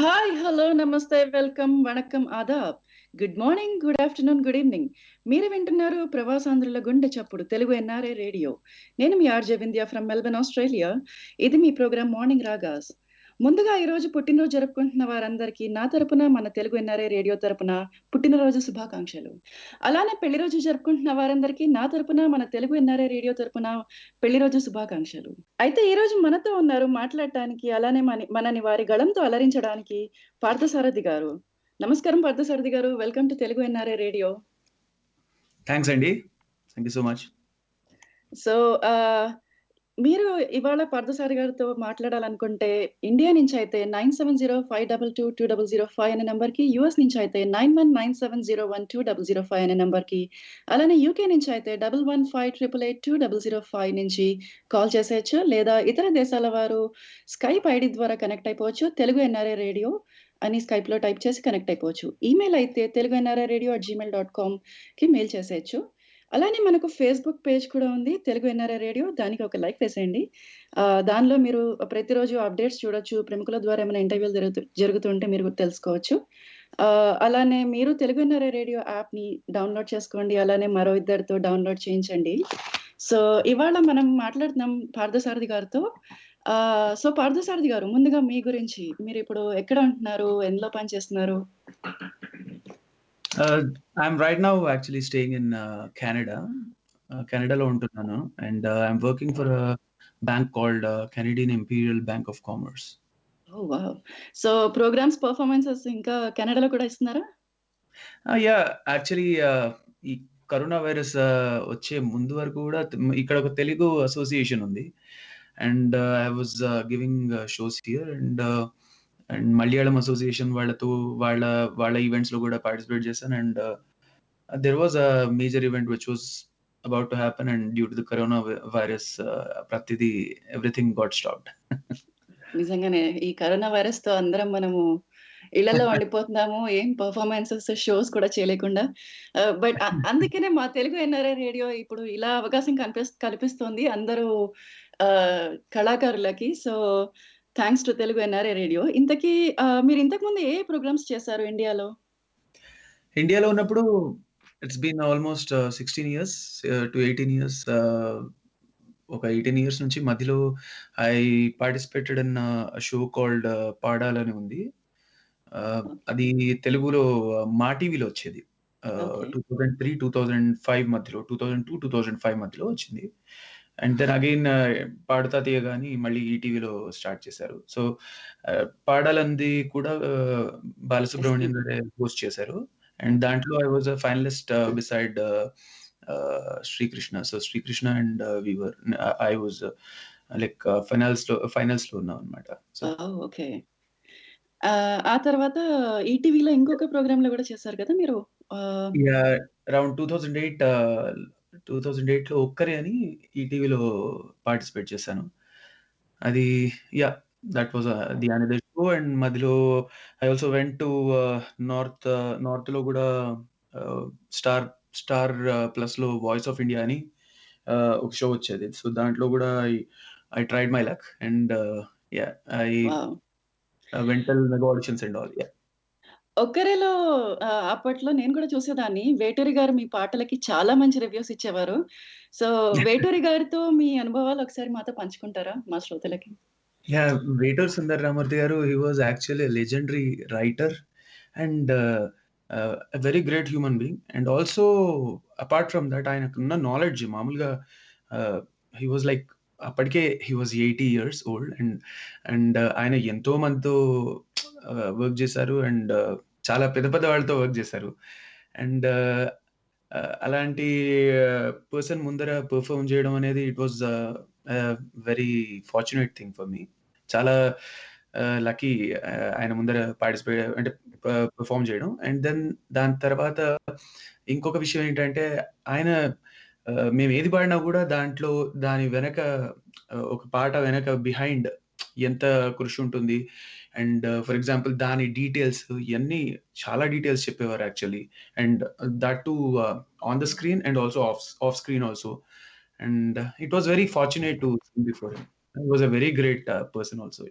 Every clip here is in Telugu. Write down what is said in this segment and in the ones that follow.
హాయ్, హలో, నమస్తే, వెల్కమ్, వణక్కం, ఆదాబ్. Good morning, good afternoon, good evening. మీరు వింటున్నారు ప్రవాసాంధ్రుల గుండె చప్పుడు తెలుగు ఎన్ఆర్ఐ రేడియో. నేను మీ RJ Vindhya from Melbourne, Australia. ఇది మీ ప్రోగ్రామ్ మార్నింగ్ రాగాస్. ముందుగా ఈరోజు పుట్టినరోజు జరుపుకుంటున్న వారందరికీ నా తరపున, మన తెలుగు ఎన్ఆర్ఐ రేడియో తరపున పుట్టినరోజు శుభాకాంక్షలు. అలానే పెళ్లి రోజు జరుపుకుంటున్న వారందరికీ నా తరపున, మన తెలుగు ఎన్ఆర్ఐ రేడియో తరపున పెళ్లి రోజు శుభాకాంక్షలు. అయితే ఈ రోజు మనతో ఉన్నారు మాట్లాడటానికి, అలానే మనని వారి గళంతో అలరించడానికి పార్థసారథి గారు. నమస్కారం పార్థసారథి గారు. Welcome to Telugu NRI radio. Thanks అండి. Thank you so much. So, మీరు ఇవాళ పార్థసారథి గారితో మాట్లాడాలనుకుంటే ఇండియా నుంచి అయితే 9705222005 అనే నంబర్‌కి, యూఎస్ నుంచి అయితే 9197012005 అనే నంబర్‌కి, అలానే యూకే నుంచి అయితే 1158882005 నుంచి కాల్ చేసేయొచ్చు. లేదా ఇతర దేశాల వారు స్కైప్ ఐడీ ద్వారా కనెక్ట్ అయిపోవచ్చు. తెలుగు ఎన్ఆర్ఐ రేడియో అని స్కైప్‌లో టైప్ చేసి కనెక్ట్ అయిపోవచ్చు. ఈమెయిల్ అయితే teluguNRIradio@gmail.comకి మెయిల్ చేసేయొచ్చు. అలానే మనకు ఫేస్‌బుక్ పేజ్ కూడా ఉంది, తెలుగు ఎన్ఆర్ఐ రేడియో. దానికి ఒక లైక్ వేసేయండి. దానిలో మీరు ప్రతిరోజు అప్డేట్స్ చూడొచ్చు. ప్రముఖుల ద్వారా ఏమైనా ఇంటర్వ్యూలు జరుగుతుంటే మీరు తెలుసుకోవచ్చు. అలానే మీరు తెలుగు ఎన్ఆర్ఐ రేడియో యాప్‌ని డౌన్‌లోడ్ చేసుకోండి. అలానే మరో ఇద్దరితో డౌన్‌లోడ్ చేయించండి. సో, ఇవాళ మనం మాట్లాడుతున్నాం పార్థసారథి గారితో. సో, పార్థసారథి గారు, ముందుగా మీ గురించి, మీరిప్పుడు ఎక్కడ ఉంటున్నారు? ఎందులో పని చేస్తున్నారు? I'm right now actually staying in Canada. Canadaలో ఉంటున్నాను. And I'm working for a bank called Canadian Imperial Bank of Commerce. Oh! Wow! So, programs, performances ఇంకా కెనడాలో కూడా ఇస్తున్నారా? Yeah, actually ఈ కరోనా వైరస్ వచ్చే ముందు వరకు కూడా ఇక్కడ ఒక తెలుగు అసోసియేషన్ ఉంది. And I was giving shows here and Malayalam association వాళ్ళతో వాళ్ళ ఈవెంట్స్ లో కూడా పార్టిసిపేట్ చేశాను. And there was a major event which was about to happen, and due to the coronavirus ప్రతిదీ everything got stopped. నిజంగానే ఈ కరోనా వైరస్‌తో అందరం మనము ఇళ్లలో ఉండిపోతున్నాము. ఏం పెర్ఫార్మన్సెస్, షోస్ కూడా చేయలేకుండా. బట్ అందుకనే మా తెలుగు ఎన్ఆర్ఐ రేడియో ఇప్పుడు ఇలా అవకాశం కల్పిస్తోంది అందరూ కళాకారులకి. So, thanks to Telugu NRI radio. ఇంతకీ మీరు ఇంతకు ముందు ఏ ప్రోగ్రామ్స్ చేశారు ఇండియాలో? ఇండియాలో ఉన్నప్పుడు it's been almost 16 years to 18 years. ఒక 18 years నుంచి మధ్యలో I participated in show called పాడాలని ఉంది. అది తెలుగులో మా టీవీలో వచ్చేది. 2003, 2005 మధ్యలో, 2002, 2005 మధ్యలో వచ్చింది. అండ్ దెన్ అగైన్ పాడుతా తీయగాని మళ్ళీ ఈటీవీలో స్టార్ట్ చేశారు. సో, పాడాలంది కూడా బాలసుబ్రహ్మణ్యం గారే హోస్ట్ చేశారు. అండ్ దాంట్లో I was a finalist beside Srikrishna. So, Srikrishna and I was like finals లో ఉన్నాం అన్నమాట. So, okay. ఆ తర్వాత ఈటీవీలో ఇంకొక ప్రోగ్రామ్ లో కూడా చేశారు కదా మీరు? అరౌండ్ 2008 లో ఒక్కరే అని ఈటీవీలో పార్టిసిపేట్ చేశాను. అది that was the another show. And మధ్యలో I also went to north లో కూడా స్టార్ ప్లస్ లో వాయిస్ ఆఫ్ ఇండియా అని ఒక షో వచ్చేది. సో, దాంట్లో కూడా I tried my luck and I went till mega auditions and all. ఒక్కరేలో అప్పట్లో నేను కూడా చూసేదాన్ని. వేటూరి గారు మీ పాటలకి చాలా మంచి రివ్యూస్ ఇచ్చేవారు. సో, వేటూరి గారితో మీ అనుభవాలు ఒకసారి మాతో పంచుకుంటారా మా శ్రోతలకి? వేటూరి సుందర రామూర్తి గారు, he was actually legendary writer and a very great human being. And also apart from that, ఆయనకున్న నాలెడ్జ్ మామూలుగా he was like అప్పటికే he was 80 years old and ఆయన ఎంతో మందితో వర్క్ చేశారు. అండ్ చాలా పెద్ద పెద్ద వాళ్ళతో వర్క్ చేశారు. అండ్ అలాంటి పర్సన్ ముందర పర్ఫార్మ్ చేయడం అనేది it was very fortunate thing for me. చాలా లక్కీ ఆయన ముందర పార్టిసిపేట్ అంటే పర్ఫార్మ్ చేయడం. అండ్ దెన్ దాని తర్వాత ఇంకొక విషయం ఏంటంటే, ఆయన మేము ఏది పాడినా కూడా దాంట్లో దాని వెనక ఒక పాట వెనక బిహైండ్ ఎంత కృషి ఉంటుంది. అండ్ ఫర్ ఎగ్జాంపుల్ దాని డీటెయిల్స్ ఇవన్నీ చాలా డీటెయిల్స్ చెప్పేవారు actually. And that to on the screen and also off screen also. And it was very fortunate to sing before him. He was a very great person also.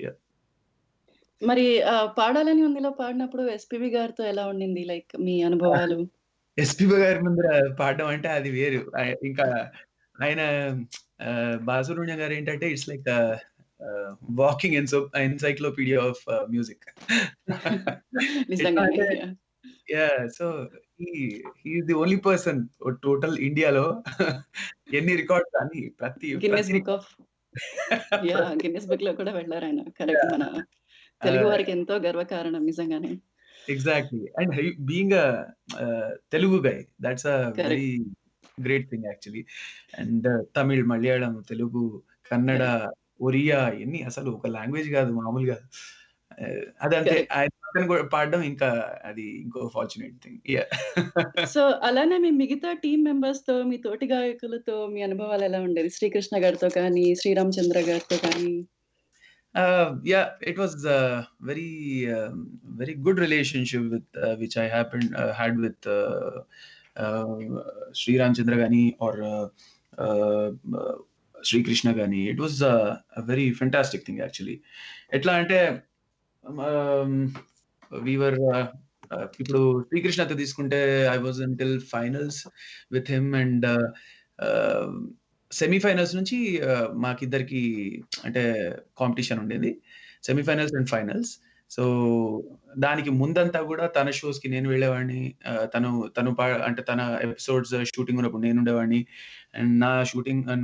మరి పాడాలని ఉందిలో పాడినప్పుడు ఎస్‌పీబీ గారితో ఎలా ఉండింది? లైక్ మీ అనుభవాలు? ఎస్‌పీబీ గారి ముందర పాడడం అంటే అది వేరు. ఇంకా ఆయన 'బాలసుబ్రహ్మణ్యం' గారేంటంటే it's like walking encyclopedia of music. ఎట్లా నిజంగానే. అంటే yeah! So, he he is the only person total ఇండియాలో ఎన్ని రికార్డ్స్ అని గిన్నిస్ ప్రతి బుక్ రికార్డ్ ఆఫ్ గిన్నిస్ బుక్‌లో కూడా వెళ్లారాయన. కరెక్ట్. యాహ్! మన తెలుగు ఆహ్, వారికి ఎంతో గర్వకారణం నిజంగానే. Exactly. And being Telugu guy, that's a very correct. great thing actually. And Tamil, Malayalam, Telugu, Kannada, correct. Oriya ఇయన్నీ అసలు ఒక లాంగ్వేజ్ గాదు మామూలుగా. అదంతే. కరెక్ట్. ఆయన పక్కన గూడా పాడడం ఇంకా అది ఇంకో ఫార్చునేట్ థింగ్. యాహ్! సో, అలానే మీ మిగతా టీమ్ మెంబర్స్‌తో, మీ తోటి గాయకులతో మీ అనుభవాలెలా ఉండేది? శ్రీకృష్ణ గారితో కానీ, శ్రీరామచంద్ర గారితో కానీ? Yeah, it was very good relationship with which I had with Sri Ramchandra Gani or Sri Krishna Gani. It was a very fantastic thing actually. ఎట్లా అంటే um, we were ఇప్పుడు శ్రీకృష్ణతో తీసుకుంటే I was until finals with him and semifinals నుంచి మాకిద్దరికి అంటే కాంపిటీషన్ ఉండేది. Semifinals and finals. సో, దానికి ముందంతా గూడా తన షోస్‌కి నేను వెళ్ళేవాడిని. తను అంటే తన ఎపిసోడ్స్ షూటింగ్ ఉన్నప్పుడు నేనుండేవాడిని. అండ్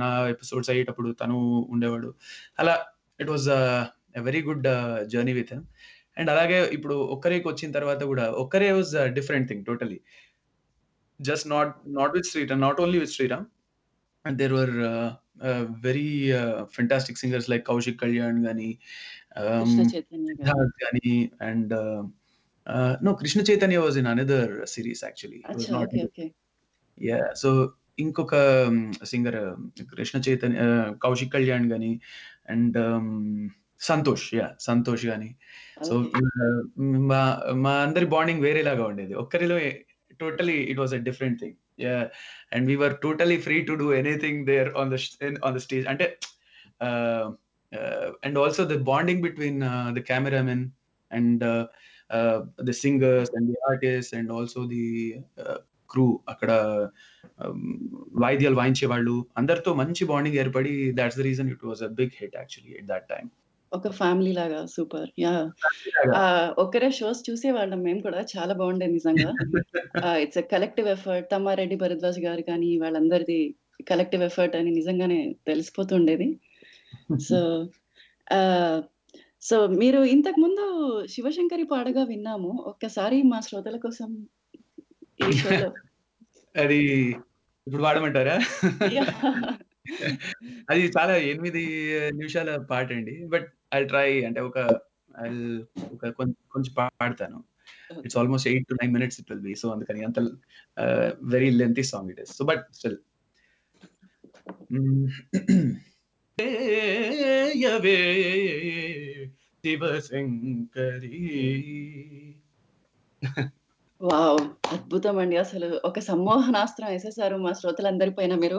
నా ఎపిసోడ్స్ అయ్యేటప్పుడు తను ఉండేవాడు. అలా it was a very good journey with him. And అలాగే ఇప్పుడు 'ఒక్కరేకొచ్చిన' తర్వాత గూడా 'ఒక్కరే' was different thing totally. Just not with Sriram, not only with Sriram. And there were very fantastic singers like Kaushik Kalyan Gani, Krishna Chaitanya గారు. Siddharth Gani, and no, Krishna Chaitanya was in another series actually. It was అచ్చా! not. Okay. Okay. Yeah. So ఇంకొక సింగర్ కృష్ణ చైతన్య, కౌశిక్ కళ్యాణ్ గాని అండ్ సంతోష్. సంతోష్ గాని. So okay. మా మా అందరి బాండింగ్ వేరేలాగా ఉండేది. ఒక్కరిలో totally it was a different thing. And we were totally free to do anything there on the stage. అంటే and also the bonding between the cameramen and the singers and the artists and also the crew అక్కడ వాయిద్యాలు వాయించేవాళ్ళు అందరితో మంచి బాండింగ్ ఏర్పడి that's the reason it was a big hit actually at that time. ఒక ఫ్యామిలీ లాగా సూపర్. ఒక్కరే షోస్ చూసేవాళ్ళం మేము కూడా. చాలా బాగుండేది నిజంగా. It's a collective effort. Tammareddy Bharadwaj గారు కానీ వాళ్ళందరిది కలెక్టివ్ ఎఫర్ట్ అని నిజంగానే తెలిసిపోతుండేది. సో సో మీరు ఇంతకు ముందు శివశంకరి పాడగా విన్నాము. ఒక్కసారి మా శ్రోతల కోసం ఈ షోలో అది ఇప్పుడు పాడమంటారా? అది చాలా 8 నిమిషాల పాటండి. But I'll try. అంటే కొంచెం పాడతాను. It's almost 8 to 9 minutes it will be. సో అందుకని అంత very lengthy song it is. So but still యవే శివశంకరి. వావ్! అద్భుతమండి. అసలు ఒక సమ్మోహనాస్త్రం ఎసేసారు మా శ్రోతలందరి పైన మీరు.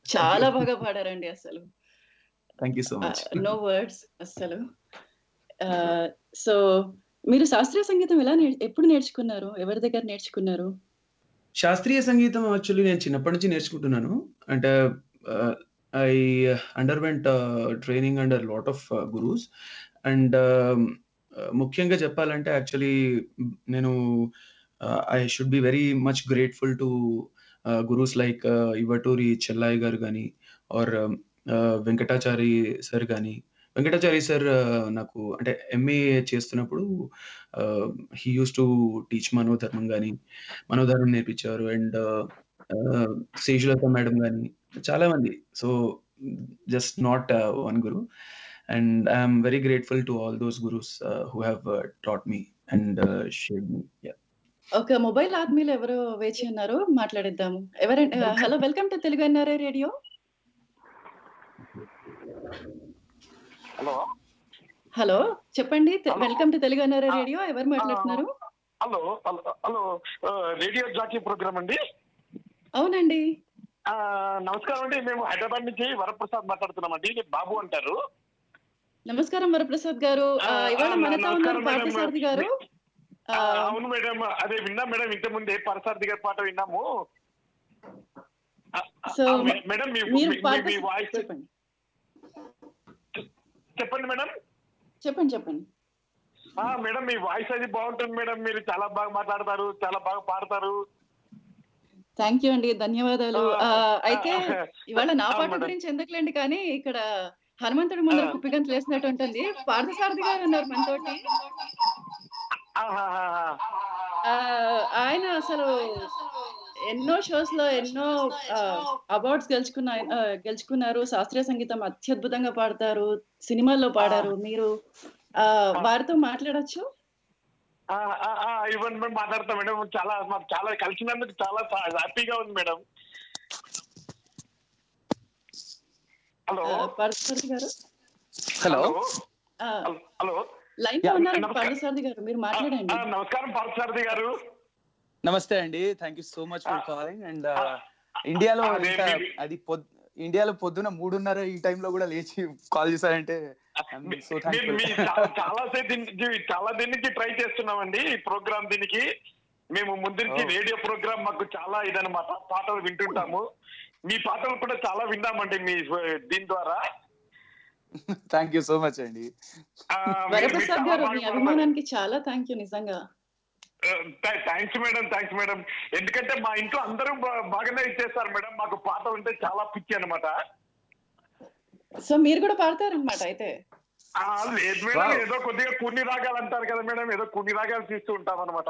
చాలా బాగా పాడారండి అసలు. Thank you so much. No words అస్సలు. సో మీరు శాస్త్రీయ సంగీతం ఎప్పుడు నేర్చుకున్నారు? ఎవరి దగ్గర నేర్చుకున్నారు? శాస్త్రీయ సంగీతం యాక్చువల్లీ నేను చిన్నప్పటి నుంచి నేర్చుకుంటున్నాను. అంటే I underwent training under lot of gurus. అండ్ ముఖ్యంగా చెప్పాలంటే యాక్చువల్లీ నేను I should be very much grateful to gurus like Ivaturi Chellayi గారు గాని ఆర్ వెంకటాచారి సార్ గాని. వెంకటాచారి సార్ నాకు అంటే ఎంఏ చేస్తున్నప్పుడు హి యూజ్డ్ టు టీచ్ మనోధర్మం గాని, మనోధర్మం నేర్పించారు. అండ్ శేషులత మేడం గాని చాలా మంది. So just not one guru. And I am very grateful to all those gurus who have taught me and shared me. Yeah! ఒక మొబైల్ ఆత్మీయులు ఎవరో వేచి ఉన్నారు. మాట్లాడిద్దాము. ఎవరండి? Hello, welcome to Telugu NRI radio. Hello. Hello, చెప్పండి. Welcome to Telugu NRI radio. ఎవరు మాట్లాడుతున్నారు? Hello hello radio jockey programme అండి. అవునండి. నమస్కారం అండి. మేము హైదరాబాద్ నుంచి వరప్రసాద్ మాట్లాడుతున్నామండి. బాబు అంటారు. నమస్కారం వరప్రసాద్ గారు. ఇవాళ మనతో ఉన్నారు నమస్కారం మేడం. పార్థసారథి గారు. అవును మేడం, అదే విన్నాం మేడం, ఇంత ముందే పార్థసారథి గారి పాట విన్నాము. సో మేడం మీ వాయిస్ చెప్పండి చెప్పండి మేడం. చెప్పండి. మేడం మీ వాయిస్ అది బాగుంటుంది మేడం, మీరు చాలా బాగా మాట్లాడతారు, చాలా బాగా పాడతారు. థ్యాంక్ యూ అండి, ధన్యవాదాలు. అయితే ఇవాళ నా పాట మేడం. గురించి ఎందుకులేండి, కానీ ఇక్కడ హనుమంతుడి ముందర కుప్పిగంతులు వేసినట్టు ఉంటుంది. పార్థసారథి గారు ఉన్నారు మనతోటి. ఆయన అసలు ఎన్నో షోస్ లో ఎన్నో అవార్డ్స్ గెలుచుకున్నారు. శాస్త్రీయ సంగీతం అత్యద్భుతంగా పాడతారు, సినిమాల్లో పాడారు. మీరు వారితో మాట్లాడొచ్చు. ఇవ్వండి మేడం, మాట్లాడతాం మేడం. మాకు చాలా కలిసినందుకు చాలా హ్యాపీగా ఉంది మేడం. హలో పార్థసారథి గారు. హలో హలో లైన్ లో ఉన్నారు పార్థసారథి గారు, మీరు మాట్లాడండి. నమస్కారం పార్థసారథి గారు. నమస్తే అండి, thank you so much for calling. And ఇండియాలో ఇండియాలో పొద్దున 3:30 ఈ టైంలో కూడా లేచి కాల్ చేశారంటే చాలా దీనికి ట్రై చేస్తున్నామండి. ఈ ప్రోగ్రామ్ దీనికి మేము ముందుకి రేడియో ప్రోగ్రామ్ మాకు చాలా ఇదన్నమాట. పాటలు వింటుంటాము, మీ పాటలు కూడా చాలా విన్నామండి మీ దీని ద్వారా. థ్యాంక్ యూ సో మచ్ అండి. వరప్రసాద్ గారు, మీ అభిమానానికి చాలా థ్యాంక్ యూ నిజంగా. Thanks madam. ఎందుకంటే మా ఇంట్లో అందరూ బాగానే ఇచ్చేస్తారు మేడం, మాకు పాట ఉంటే చాలా పిచ్చి అనమాట. సో మీరు కూడా పాడతారనమాట అయితే? లేదు మేడం, ఏదో కొద్దిగా కొన్ని రాగాలు అంటారు కదా మేడం, ఏదో కొన్ని రాగాలు తీస్తూ ఉంటాం అనమాట.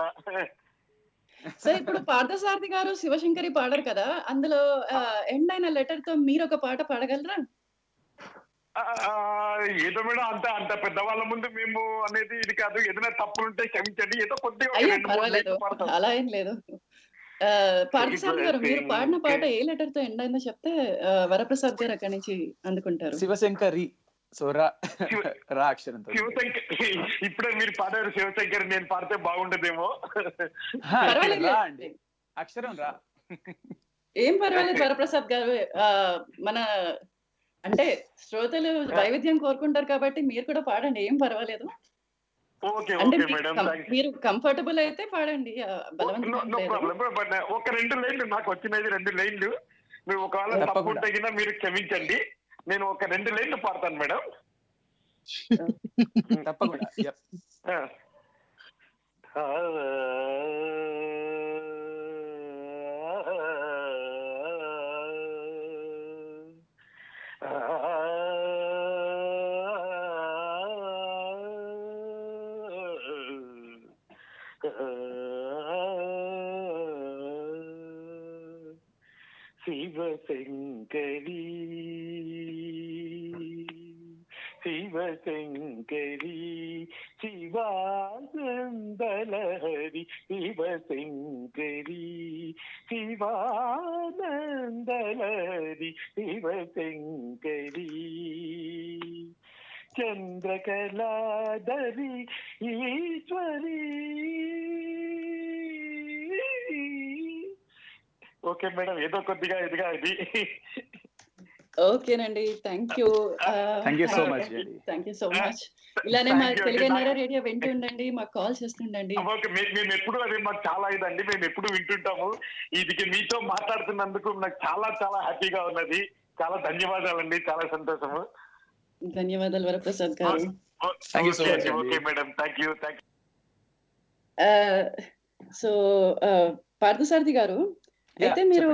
సో ఇప్పుడు పార్థసారథి గారు శివశంకరి పాడారు కదా, అందులో ఎండ్ అయిన లెటర్ తో మీరు ఒక పాట పాడగలరా? ఏదో మేడం, అంత పెద్దవాళ్ళ ముందు మేము అనేది ఇది కాదు. ఏదైనా తప్పులుంటే క్షమించండి, ఏదో కొద్దిగా. అయ్యో పర్వాలేదు, అలా ఏం లేదు. పార్థసారథి గారు, మీరు పాడిన పాట ఏ లెటర్ తో ఎండ్ అయిందో చెప్తే వరప్రసాద్ గారు అక్కడి నుంచి అందుకుంటారు. శివశంకరి. సో రా అక్షరంతో. శివశంకర్ ఇప్పుడే మీరు పాడారు శివశంకర్, నేను పాడితే బాగుండదేమో. అండి, అక్షరం రా. ఏం పర్వాలేదు వరప్రసాద్ గారు, మన అంటే శ్రోతలు వైవిధ్యం కోరుకుంటారు కాబట్టి మీరు కూడా పాడండి, ఏం పర్వాలేదు. అంటే మీరు కంఫర్టబుల్ అయితే పాడండి, ఒక 2 లైన్లు నాకు వచ్చినది, 2 లైన్లు. మీరు ఒకవేళ తప్పు తగినా మీరు క్షమించండి, నేను ఒక 2 లైన్లు పాడతాను మేడం. తప్పకుండా. శివశంకరీ శివానందలహరి, శివశంకరీ శివానందలహరి, శివశంకరీ చంద్రకళాధరి ఈశ్వరీ. ఓకే మేడం, ఏదో కొద్దిగా ఇదిగా ఇది. ఓకేనండి, thank you so much. Thank you so much. ఇలానే మా తెలుగు ఎన్ఆర్ఐ రేడియో వింటూ ఉండండి, మాకు కాల్ చేస్తుండండి. మేము ఎప్పుడు అది మాకు చాలా ఇదండి, మేము ఎప్పుడు వింటుంటాము. ఇది మీతో మాట్లాడుతున్నందుకు నాకు చాలా చాలా హ్యాపీగా ఉన్నది. చాలా ధన్యవాదాలండి, చాలా సంతోషము. ధన్యవాదాలు వరప్రసాద్ గారు. Okay madam, thank you. So Parthasarathi గారు, అయితే మీరు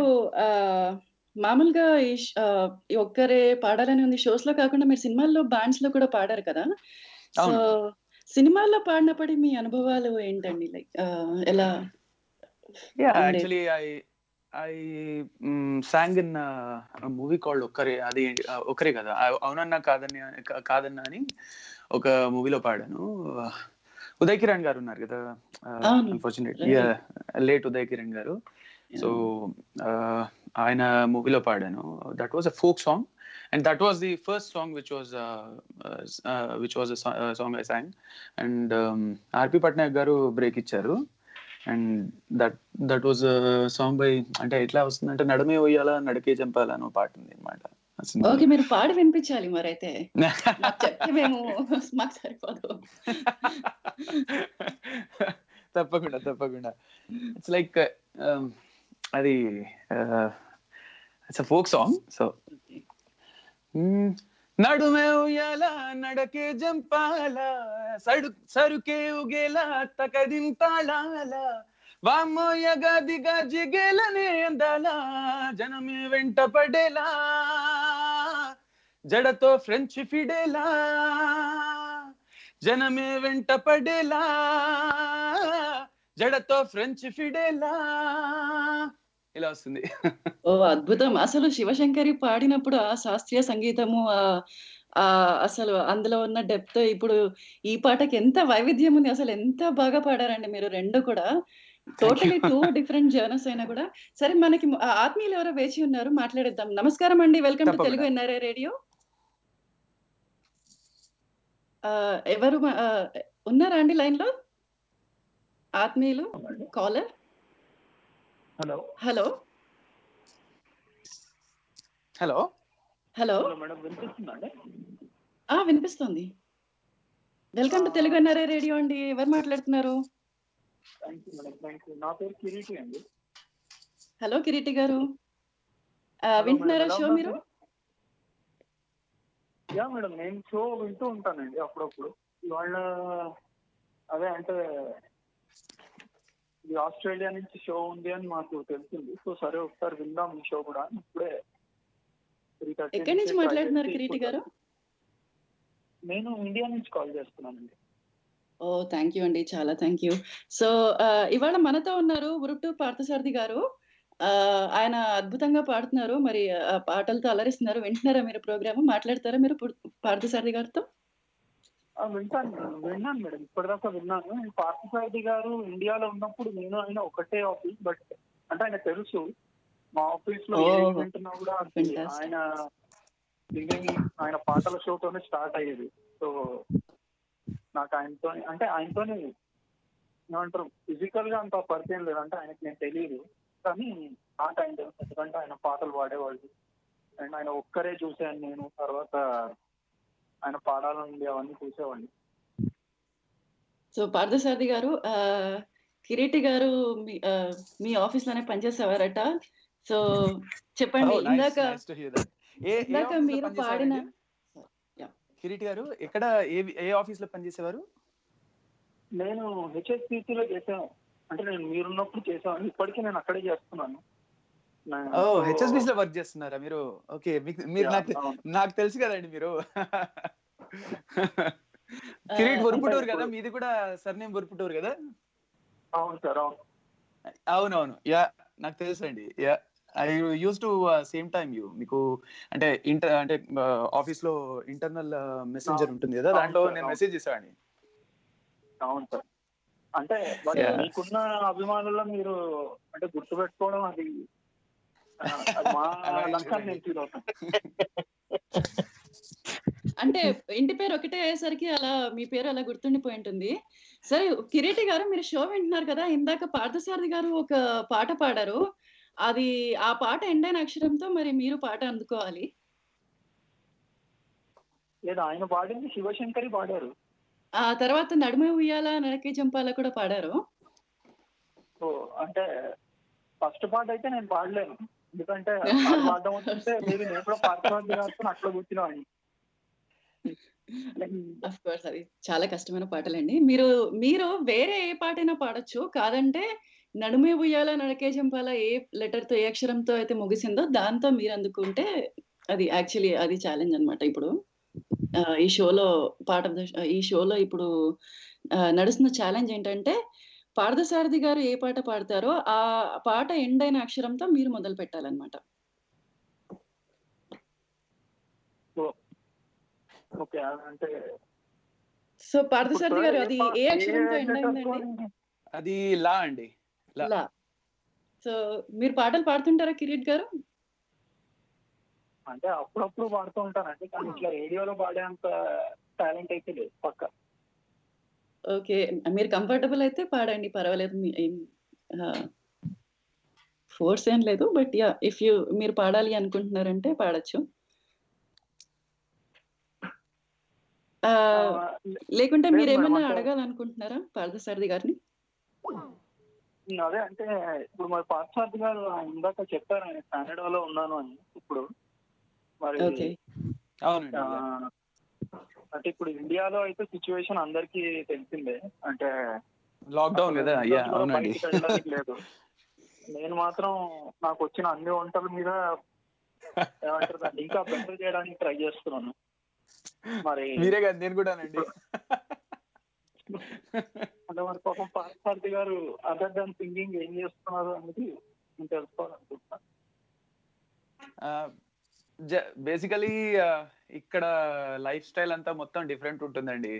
మామూలుగా ఈ ఒక్కరే పాడాలని ఉంది షోస్ లో కాకుండా మీరు సినిమాల్లో బ్యాండ్స్ లో కూడా పాడారు కదా. సో సినిమాల్లో పాడినప్పుడు మీ అనుభవాలు ఏంటండి? లైక్ ఎలా? Actually I sang in a movie called ఒకరే కదా, అవునన్నా కాదన్నా అని ఒక మూవీలో పాడాను. ఉదయ్ కిరణ్ గారు ఉన్నారు కదా, అన్ఫార్చునేట్లీ లేట్ ఉదయ్ కిరణ్ గారు. సో ఆయన మూవీలో పాడాను. That was a folk song and that was the first song which was a song I sang, and RP Patnaik garu break icharu, and that was a song by, అంటే ఎట్లా వస్తుందంటే నడమే ఒయ్యాలా నడకే చంపాలా అనో పాట ఉంది అన్నమాట. ఓకే, మీరు పాడి వినిపించాలి మరైతే. మాకు చెప్తే మేము మాకు సరిపోదు. తప్పకుండా తప్పకుండా. ఇట్స్ లైక్ అది ఇట్స్ ఫోక్ సాంగ్. సో నడుమే ఉయ్యాల నడకే జంపాల సరుకే ఉగేలా తకదింతాళాల వామోయగా దిగా జిగేలనే అందాల జనమే వెంట పడేలా జడతో ఫ్రెంచ్ ఫిడేలా జనమే వెంట పడేలా జడతో ఫ్రెంచ్ ఫిడేలా ఇలా వస్తుంది. ఓ అద్భుతం. అసలు శివశంకరి పాడినప్పుడు ఆ శాస్త్రీయ సంగీతము అసలు అందులో ఉన్న డెప్త్, ఇప్పుడు ఈ పాటకి ఎంత వైవిధ్యం ఉంది. అసలు ఎంత బాగా పాడారండి మీరు రెండు కూడా. టోటలీ టూ డిఫరెంట్ జర్నర్స్ అయినా కూడా. సరే, మనకి ఆత్మీయులు ఎవరో వేచి ఉన్నారు, మాట్లాడేద్దాం. నమస్కారం అండి, welcome to Telugu NRI radio. ఎవరు ఉన్నారా అండి లైన్ లో? ఆత్మీయులు caller. Hello hello hello hello madam, వినిపిస్తుందండి? వినిపిస్తుంది. Welcome to Telugu NRI radio అండి. ఎవరు మాట్లాడుతున్నారు? Thank you madam, thank you. నా పేరు కిరీటి అండి. హలో కిరీటి గారు, వింటున్నారా షో మీరు? యా మేడం, నేను షో వింటూ ఉంటానండి అప్పుడప్పుడు. ఇవాళ అదే అంటే ఇది ఆస్ట్రేలియా నుంచి షో ఉంది అని మాకు తెలిసింది. సో సరే ఒకసారి విందాం ఈ షో కూడా. ఇప్పుడే ఎక్కడి నుంచి మాట్లాడుతున్నారు కిరీటి గారు? నేను ఇండియా నుంచి కాల్ చేస్తున్నానండి. ఓ థ్యాంక్ యూ అండి, చాలా థ్యాంక్ యూ. సో ఇవాళ మనతో ఉన్నారు ఉరుటు పార్థసారథి గారు. ఆయన అద్భుతంగా పాడుతున్నారు, మరి పాటలతో అలరిస్తున్నారు. వింటున్నారా మీరు ప్రోగ్రామ్? మాట్లాడతారా మీరు పార్థసారథి గారితో? విన్నాను మేడం, ఇప్పటిదాకా విన్నాను. పార్థసారథి గారు ఇండియాలో ఉన్నప్పుడు నేను ఆయన ఒకటే ఆఫీస్, బట్ అంటే ఆయన తెలుసు. మా ఆఫీస్ లో వింటున్నా కూడా ఆయన సింగింగ్, ఆయన పాటల షోతోనే స్టార్ట్ అయ్యేది. సో నాకు ఆయనతో అంటే ఆయనతోనే ఏమంటారు ఫిజికల్ గా అంత పరిచయం లేదు, అంటే ఆయనకి నేను తెలియదు. కానీ ఆ టైం తెలుసు, ఎందుకంటే ఆయన పాటలు పాడేవాళ్ళు. అండ్ ఆయన ఒక్కరే చూసాను నేను. తర్వాత ఆయన పాడాలని అవన్నీ చూసేవాడిని. సో పార్థసారథి గారు, కిరీటి గారు మీ ఆఫీస్ లోనే పనిచేసేవారట. సో చెప్పండి, ఇందాక మీరు పాడిన కిరీటి గారు ఎక్కడ ఏ ఆఫీస్ లో పనిచేసేవారు? నేను హెచ్ఎస్బిసిలో చేసాను. అంటే నేను మీరున్నప్పుడు చేసాను, ఇప్పటికీ నేను అక్కడే చేస్తున్నాను. హెచ్ఎస్బిసి లో వర్క్ చేస్తున్నారా మీరు? ఓకే, మీరు నాకు తెలుసు కదండి మీరు. కిరీట్ వరుపుటూరు కదా మీది కూడా? సర్నేమ్ వరుపుటూరు కదా? అవును సార్, అవును. అవునవును, యా నాకు తెలుసు అండి. Yeah, I use to same time you. మీకు అంటే ఆఫీస్ లో ఇంటర్నల్ మెసెంజర్ ఉంటుంది కదా, దాంట్లో నేను మెసేజ్ చేసాను. అవును సార్. అంటే మీకున్న అభిమానుల్లో మీరు అంటే గుర్తు పెట్టుకోవడం అది మా లక్ష్యాన్ని నేను ఫీల్ అవుతాను. అంటే ఇంటి పేరు ఒకటే అయ్యేసరికి అలా మీ పేరు అలా గుర్తుండిపోయి ఉంటుంది. సరే కిరీటి గారు, మీరు షో వింటున్నారు కదా, ఇందాక పార్థసారథి గారు ఒక పాట పాడారు. అది ఆ పాట ఎండైన అక్షరంతో మరి మీరు పాట అందుకోవాలి. లేదా ఆయన పాడింది శివశంకరి పాడారు. ఆ తర్వాత నడుమే ఉయ్యాల నడకే జంపాల కూడా పాడారు. సో అంటే ఫస్ట్ పాట అయితే నేను పాడలేను, ఎందుకంటే పాడడం వస్తుంటే మీరు నేను కూడా పార్థసారథి గారితో అక్కడ కూర్చున్నాను. అఫ్ కోర్స్ అది చాలా కష్టమైన పాటలండి. మీరు వేరే ఏ పాటైనా పాడొచ్చు, కాదంటే నడుమే ఉయ్యాల నడకే జంపాల ఏ లెటర్ తో ఏ అక్షరంతో అయితే ముగిసిందో దాంతో మీరు అందుకుంటే అది యాక్చువల్లీ అది ఛాలెంజ్ అన్నమాట. ఇప్పుడు ఈ షోలో ఇప్పుడు నడుస్తున్న ఛాలెంజ్ ఏంటంటే పార్థసారథి గారు ఏ పాట పాడతారో ఆ పాట ఎండ్ అయిన అక్షరంతో మీరు మొదలు పెట్టాలన్నమాట. ఓకే, అంటే సో పార్థసారథి గారు అది ఏ అక్షరంతో ఎండ్ అయిందండి? అది లా అండి, లా. సో మీరు పాటలు పాడుతుంటారా కిరీట్ గారు? అంటే అప్పుడప్పుడు పాడుతూ ఉంటానండి, కానీ ఇట్లా రేడియోలో పాడేంత టాలెంట్ అయితే లేదు పక్క. ఓకే, మీరు కంఫర్టబుల్ అయితే పాడండి, పర్వాలేదు. ఫోర్స్ ఏం లేదు, బట్ యా మీరు పాడాలి అనుకుంటున్నారంటే పాడొచ్చు. లేకుంటే మీరు లేదు మేడం, ఏమన్నా అంటే అడగాలనుకుంటున్నారా పార్థసారథి గారిని? అదే అంటే ఇప్పుడు మరి పార్థసారథి గారు ఇందాక చెప్పారు ఆయన కెనడాలో ఉన్నాను అని. ఇప్పుడు మరి ఓకే. అవునండి. అంటే ఇప్పుడు ఇండియాలో అయితే సిచ్యువేషన్ అందరికీ తెలిసిందే. అంటే లాక్డౌన్ కదా. అసలు అవునండి. బయటికి వెళ్ళడానికి లేదు. నేను మాత్రం నాకు వచ్చిన అన్ని వంటల మీద ఏమంటారు దాన్ని ఇంకా బెటర్ చేయడానికి ట్రై చేస్తున్నాను. మరి మీరే కదా, నేను కూడానండి. అంటే మరి పాపం పార్థసారథి గారు అదర్ దాన్ సింగింగ్ ఏం చేస్తున్నారు అనేది నేను తెలుసుకోవాలనుకుంటున్నాను. బేసికలీ ఇక్కడ లైఫ్ స్టైల్ అంతా మొత్తం డిఫరెంట్ ఉంటుందండి.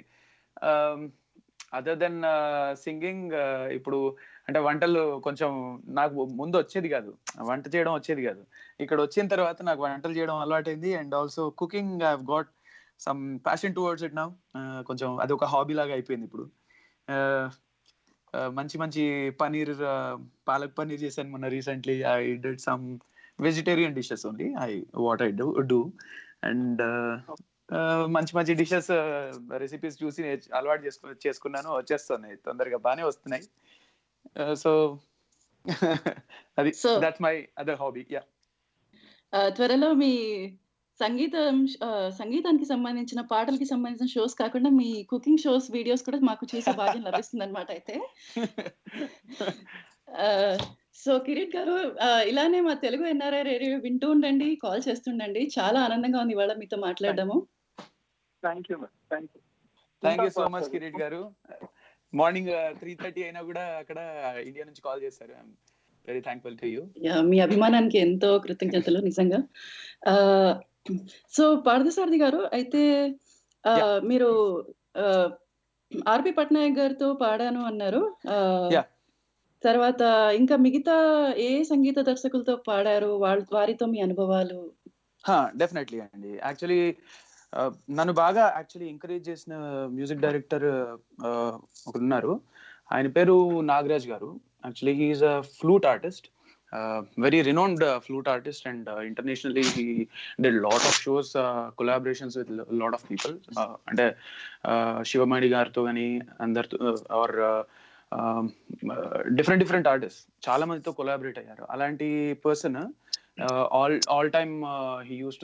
అదర్ దెన్ సింగింగ్, ఇప్పుడు అంటే వంటలు కొంచెం నాకు ముందు వచ్చేది కాదు, వంట చేయడం వచ్చేది కాదు. ఇక్కడ వచ్చిన తర్వాత నాకు వంటలు చేయడం అలవాటైంది. And also cooking I have got some passion towards it now. కొంచెం అది ఒక హాబీ లాగా అయిపోయింది ఇప్పుడు. మంచి మంచి పనీర్, పాలక్ పనీర్ చేశాను మొన్న recently. I did some vegetarian dishes only what I do. And మంచి మంచి డిషెస్ రెసిపీస్ చూసి అలవాటు చేసుకున్నాను, వచ్చేస్తున్నాయి తొందరగా, బాగానే వస్తున్నాయి. సో అది that's my other hobby. Yeah, త్వరలో మీ సంగీతానికి సంబంధించిన పాటలకి సంబంధించిన షోస్ కాకుండా మీ కుకింగ్ షోస్ వీడియోస్ కూడా మాకు చూసే భాగ్యం లభిస్తుంది అనమాట. అయితే సో కిరీట్ గారు, ఇలానే మా తెలుగు ఎన్ఆర్ఐ రేడియో వింటూ ఉండండి, కాల్ చేస్తుండండి. చాలా ఆనందంగా ఉంది ఇవాళ మీతో మాట్లాడడము. Thank you so much Kireet గారు. మార్నింగ్ 3:30 అయినా కూడా అక్కడ ఇండియా నుంచి కాల్ చేశారు. I'm very thankful to you. మీ అభిమానానికి ఎంతో కృతజ్ఞతలు నిజంగా. సో పార్థసారథి గారు, అయితే మీరు ఆర్పి పట్నాయక్ గారితో పాడాను అన్నారు. తర్వాత ఇంకా మిగతా ఏ సంగీత దర్శకులతో పాడారు, వారితో మీ అనుభవాలు? డెఫినెట్లీ అండి. యాక్చువల్లీ నన్ను బాగా ఎంకరేజ్ చేసిన మ్యూజిక్ డైరెక్టర్ ఒకరు ఉన్నారు. ఆయన పేరు నాగరాజ్ గారు. Actually he is a flute artist, very renowned flute artist, and internationally he did lot of shows, collaborations with a lot of people, and Shivamani gartho gani andartho or different artists చాలా మందితో collaborate అయ్యారు. అలాంటి person all time he used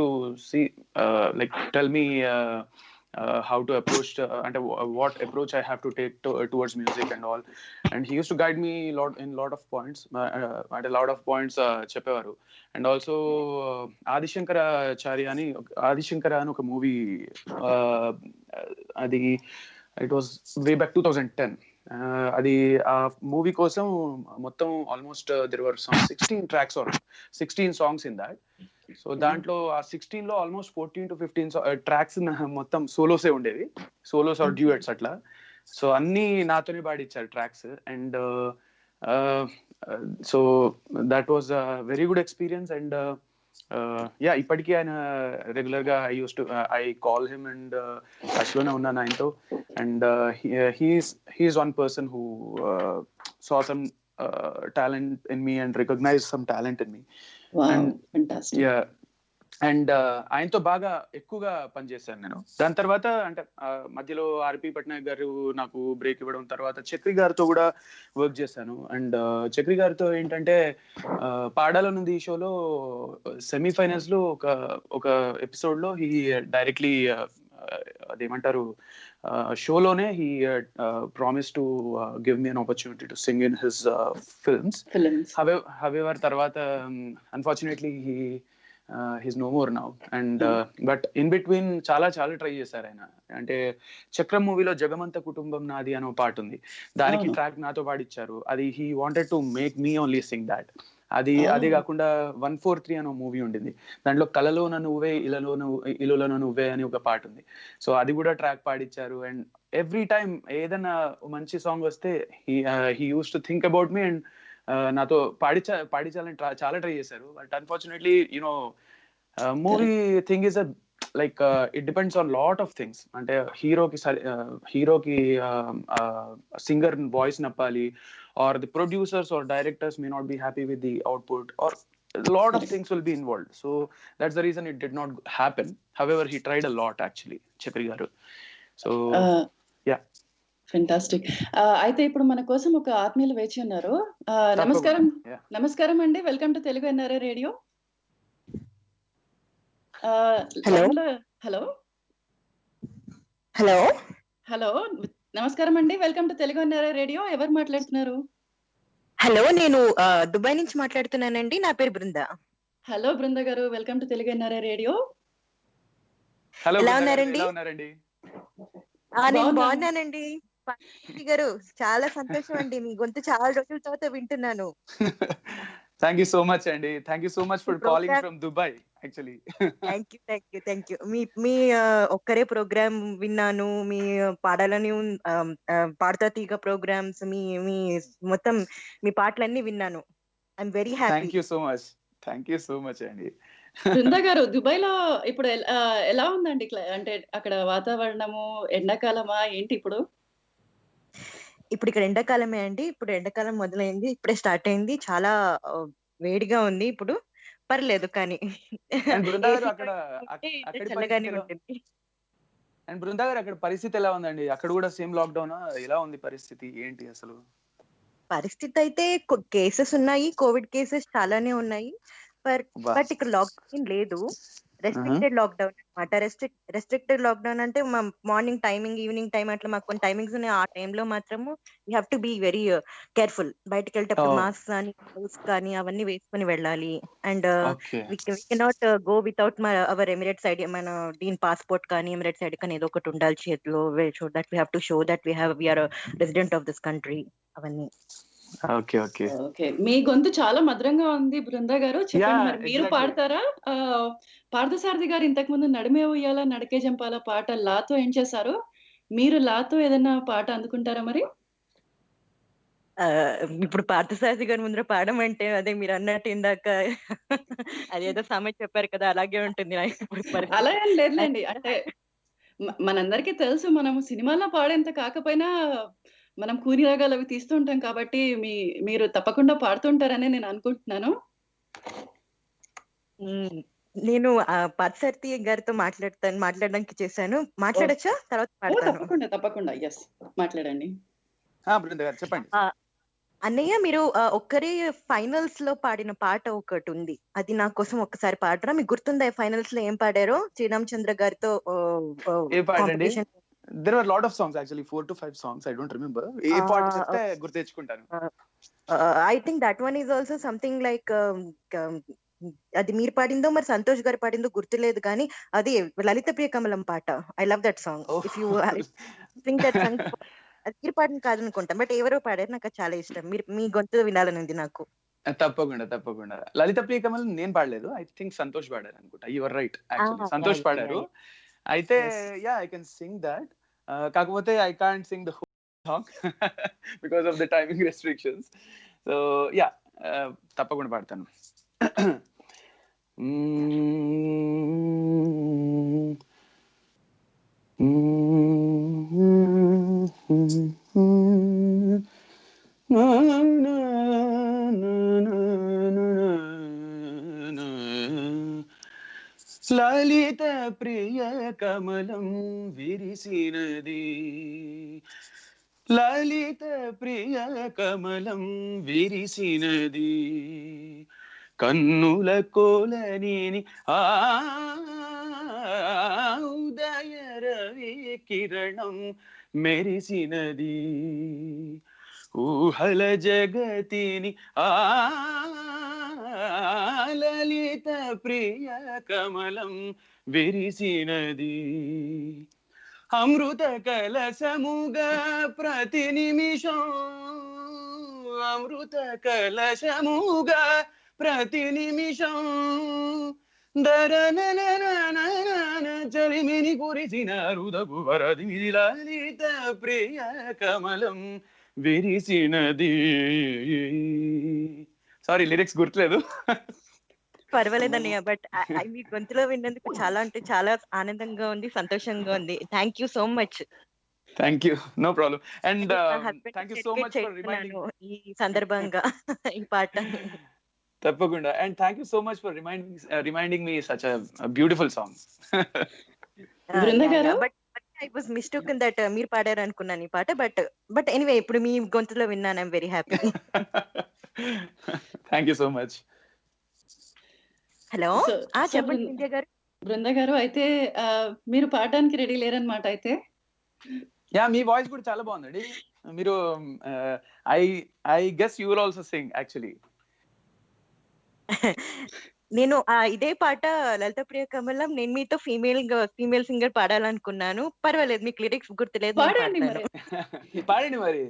to see like tell me how to approach and what approach I have to take towards music and all, and he used to guide me in lot of points, at a lot of points చెప్పేవారు. And also ఆదిశంకరాచార్య అని ఒక మూవీ, అది it was way back 2010. అది ఆ మూవీ కోసం మొత్తం almost there were some 16 tracks or 16 songs in that. So దాంట్లో ఆ 16 లో ఆల్మోస్ట్ 14 to 15 ట్రాక్స్ మొత్తం సోలోసే ఉండేవి, సోలోస్ ఆర్ డ్యూయట్స్ అట్లా. సో అన్ని నాతోనే పాడిచ్చారు tracks. And so that was a very good experience. And yeah, ఇప్పటికీ ఆయన రెగ్యులర్ గా I call him and touch లోనే ఉన్నాను ఆయనతో. And he's one person who saw some talent in me and recognized some talent in me. Wow, fantastic. Yeah, and ఆయనతో బాగా ఎక్కువగా పనిచేశాను నేను. దాని తర్వాత అంటే మధ్యలో ఆర్పి పట్నాయక్ గారు నాకు బ్రేక్ ఇవ్వడం తర్వాత చక్రి గారితో కూడా వర్క్ చేశాను. అండ్ చక్రి గారితో ఏంటంటే పాడాలనుంది ఈ షోలో సెమీఫైనల్స్ లో ఒక ఎపిసోడ్ లో హీ డైరెక్ట్లీ అదేమంటారు షోలోనే he promise to give me an opportunity to sing in his films. However తర్వాత unfortunately he's no more now. And but in between చాలా ట్రై చేశారు ఆయన. అంటే చక్రం మూవీలో జగమంత కుటుంబం నాది అనే పాట ఉంది, దానికి ట్రాక్ నాతో పాడిచ్చారు. అది he wanted to make me only sing that. అది కాకుండా 143 అనే మూవీ ఉండింది, దాంట్లో కలలోన నువ్వే ఇలులోన నువ్వే అని ఒక పాట ఉంది. సో అది కూడా ట్రాక్ పాడిచ్చారు. అండ్ ఎవ్రీ టైమ్ ఏదైనా మంచి సాంగ్ వస్తే he used to think about me and నాతో పాడించాలని చాలా ట్రై చేశారు. But unfortunately movie thing is like it depends on lot of things. అంటే హీరోకి సింగర్ వాయిస్ నప్పాలి, or the producers or directors may not be happy with the output, or lot of things will be involved. So that's the reason it did not happen. However, he tried a lot actually, Chakri garu. So yeah, fantastic. అయితే ఇప్పుడు మన కోసం ఒక ఆత్మీయులు వేచి ఉన్నారు. నమస్కారం. నమస్కారం అండి, welcome to Telugu NRI radio. Hello hello hello hello, నమస్కారం అండి, welcome to Telugu NRI radio. ఎవరు మాట్లాడుతున్నారు? హలో, నేను దుబాయ్ నుంచి మాట్లాడుతున్నానండి. నా పేరు బృంద. హలో బృంద గారు, welcome to Telugu NRI radio. Hello, ఎలా ఉన్నారండి? నేను బాగున్నాను. బాగున్నానండి. పార్వతి గారు, చాలా సంతోషం అండి, మీ గొంతు చాలా రోజుల తర్వాత వింటున్నాను. థ్యాంక్ యూ సో మచ్ అండి. Thank you so much for calling from Dubai actually. మీ ఒక్కరే ప్రోగ్రామ్ విన్నాను, మీ పాడాలని పాడతా తీగ ప్రోగ్రామ్స్, మీ మొత్తం మీ పాటలన్నీ విన్నాను. I'm very happy. Thank you so much అండి. బృంద గారు, దుబాయ్ లో ఇప్పుడు ఎలా ఉందండి? అంటే అక్కడ వాతావరణము ఎండాకాలమా ఏంటి ఇప్పుడు? ఇప్పుడు ఇక్కడ ఎండాకాలమే అండి. ఇప్పుడు ఎండాకాలం మొదలైంది, ఇప్పుడే స్టార్ట్ అయింది. చాలా వేడిగా ఉంది ఇప్పుడు, పర్లేదు కానీ చల్లగానే ఉంటుంది. అండ్ బృందా గారు, అక్కడ పరిస్థితి ఎలా ఉందండి? అక్కడ కూడా సేమ్ లాక్డౌన్ ఎలా ఉంది పరిస్థితి ఏంటి అసలు? పరిస్థితి అయితే కేసెస్ ఉన్నాయి, కోవిడ్ కేసెస్ చాలానే ఉన్నాయి. బట్ ఇక్కడ లాక్డౌన్ లేదు, రెస్ట్రిక్టెడ్ లాక్డౌన్ అనమాట. రెస్ట్రిక్టెడ్ లాక్డౌన్ అంటే మార్నింగ్ టైమింగ్, ఈవినింగ్ టైం అట్లా మాకు కొన్ని టైమింగ్స్ ఉన్నాయి. ఆ టైంలో మాత్రము you have to be very careful. బయటకు వెళ్ళేటప్పుడు మాస్క్ కానీ గ్లౌస్ కానీ అవన్నీ వేసుకొని వెళ్ళాలి. And we cannot go without our Emirates ID, మన దీని పాస్పోర్ట్ కానీ ఎమిరేట్స్ ఐడి కానీ ఏదో ఒకటి ఉండాలి చేతిలో. So that we have to show that we're resident of this country. అవన్నీ. ఓకే, మీ గొంతు చాలా మధురంగా ఉంది బృందా గారు. చెప్పండి, మరి మీరు పాడతారా? పార్థసారథి గారు ఇంతకు ముందు నడిమే ఉయ్యాల నడకే జంపాల పాట లాతో ఏం చేశారు, మీరు లాతో ఏదైనా పాట అందుకుంటారా మరి? ఇప్పుడు పార్థసారథి గారి ముందర పాడమంటే అదే మీరు అన్నట్టు ఇందాక అదేదో సమయం చెప్పారు కదా, అలాగే ఉంటుంది. అలా ఏం లేదులేండి, అంటే మనందరికీ తెలుసు, మనము సినిమాలో పాడేంత కాకపోయినా మనం కూని రాగాలు అవి తీస్తూ ఉంటాం కాబట్టి మీరు తప్పకుండా పాడుతుంటారని నేను అనుకుంటున్నాను. నేను పార్థసారథి గారితో మాట్లాడడానికి చేశాను. మాట్లాడచ్చా? తర్వాత తప్పకుండా తప్పకుండా. ఎస్, మాట్లాడండి. చెప్పండి. అన్నయ్య, మీరు ఒక్కరే ఫైనల్స్ లో పాడిన పాట ఒకటి ఉంది, అది నా కోసం ఒక్కసారి పాడరా? మీకు గుర్తుందా ఫైనల్స్ లో ఏం పాడారో శ్రీరామచంద్ర గారితో? There were a lot of songs actually, 4 to 5 songs. I don't remember. ఏ పాట చెప్తే గుర్తెచ్చుకుంటాను. I think that one is also something like అది మీరు పాడిందో మరి సంతోష్ గారు పాడిందో గుర్తులేదు, కానీ అది లలిత ప్రియ కమలం పాట. I love that song. If you think that song అది మీరు పాడిన కాదనుకుంటా, బట్ ఎవరో పాడారు, నాకు చాలా ఇష్టం. మీ గొంతు వినాలని ఉంది నాకు. తప్పకుండా. లలిత ప్రియ కమలం నేను పాడలేదు, ఐ థింక్ సంతోష్ పాడారు అనుకుంటా. You are right, actually Santosh పాడారు. అయితే yeah, I can sing that. కాకపోతే I can't sing the whole song because of the timing restrictions. So yeah, తప్పకుండా పాడతాను. లలిత ప్రియ కమలం విరిసినది, లలిత ప్రియ కమలం విరిసినది, కన్నుల కోలని ఉదయ రవి కిరణం మెరిసినది, ఊహల జగతిని లలిత ప్రియ కమలం విరిసినది, అమృత కలశముగా ప్రతి నిమిషం, అమృత కలశముగా ప్రతి నిమిషం, చలిమిని కురిసిన రుదపు వరది, లలిత ప్రియ కమలం విరిసినది. సారీ, లిరిక్స్ గుర్తులేదు. పర్వాలేదన్నయ్య, బట్ మీ గొంతులో విన్నందుకు చాలా అంటే చాలా ఆనందంగా ఉంది, సంతోషంగా ఉంది. Thank you so much. Thank you, no problem. And thank you so much for reminding ఈ సందర్భంగా ఈ పాట. తప్పకుండా. And thank you so much for reminding me such a beautiful song. Brinda గారు, but I was mistaken that మీరు పాడారు అనుకున్నాను ఈ పాట. బట్ ఎనీవే ఇప్పుడు మీ గొంతులో విన్నాను. I'm very happy. Thank you so much. Hello, చెప్పండి వింధ్య గారు. బృంద గారు, అయితే మీరు పాడడానికి రెడీ లేరనమాట అయితే. యా, మీ వాయిస్ కూడా చాలా బాగుందండి. మీరు I guess you will also Singh actually. నేను ఇదే పాట లలిత ప్రియ కమలం నేను మీతో ఫీమేల్ సింగర్ పాడాలనుకున్నాను. పర్వాలేదు, మీకు లిరిక్స్ గుర్తులేదు, పాడండి మరి. పాడండి మరి.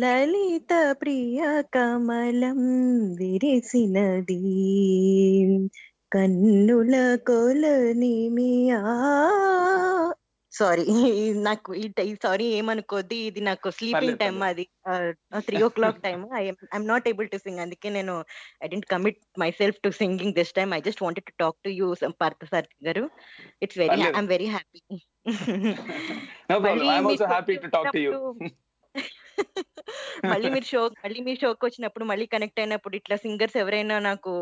లలిత ప్రియ కమలం విరిసినది కన్నుల కొలనిమియా. సారీ, నాకు సారీ ఏమనుకోద్ది, ఇది నాకు స్లీపింగ్ టైమ్. అది 3 o'clock time. I'm not able to sing. అందుకే నేను I didn't commit myself to singing this time. I just wanted to talk to you Parthasarathy గారు. It's very, I'm very happy. No problem. I'm also happy to talk to you. మళ్ళీ మీరు షోకి వచ్చినప్పుడు, మళ్ళీ కనెక్ట్ అయినప్పుడు ఇట్లా సింగర్స్ ఎవరైనా నాకు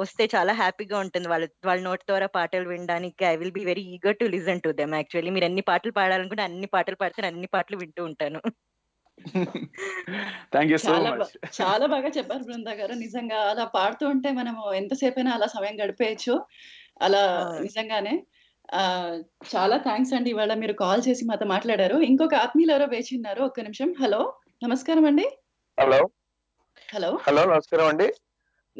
వస్తే చాలా హ్యాపీగా ఉంటుంది. వాళ్ళ నోట్ ద్వారా పాటలు వినడానికి. I will be very eager to listen to them. Actually మీరు ఎన్ని పాటలు పాడాలనుకుంటే అన్ని పాటలు పాడతాను, అన్ని పాటలు వింటూ ఉంటాను. Thank you so much. చాలా బాగా చెప్పారు బృందా గారు. నిజంగా అలా పాడుతూ ఉంటే మనము ఎంతసేపైనా అలా సమయం గడిపేయచ్చు. అలా నిజంగానే చాలా థ్యాంక్స్ అండి, ఇవాళ మీరు కాల్ చేసి మాతో మాట్లాడారు. ఇంకొక ఆత్మీయులు ఎవరో వేచి ఉన్నారు, ఒక్క నిమిషం. హలో, నమస్కారం అండి. హలో హలో హలో నమస్కారం అండి.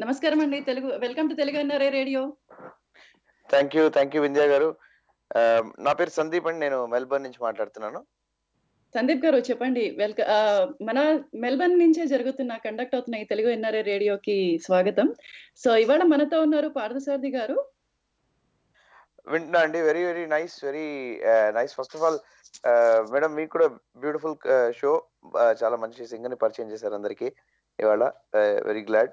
నమస్కారం అండి. Welcome to Telugu NRI radio. Thank you Vindhya గారు. నా పేరు సందీప్ అండి, నేను మెల్బర్న్ నుంచి మాట్లాడుతున్నాను. సందీప్ గారు చెప్పండి. మన మెల్బర్న్ నుంచే కండక్ట్ అవుతున్న ఈ తెలుగు ఎన్ఆర్ఐ రేడియోకి స్వాగతం. సో ఇవాళ మనతో ఉన్నారు పార్థసారథి గారు. వింటున్నా అండి. Very very nice, very nice. First of all madam, మీకు కూడా బ్యూటిఫుల్ షో. చాలా మంచి సింగర్ ని పరిచయం చేశారు అందరికి ఇవాళ. Very glad.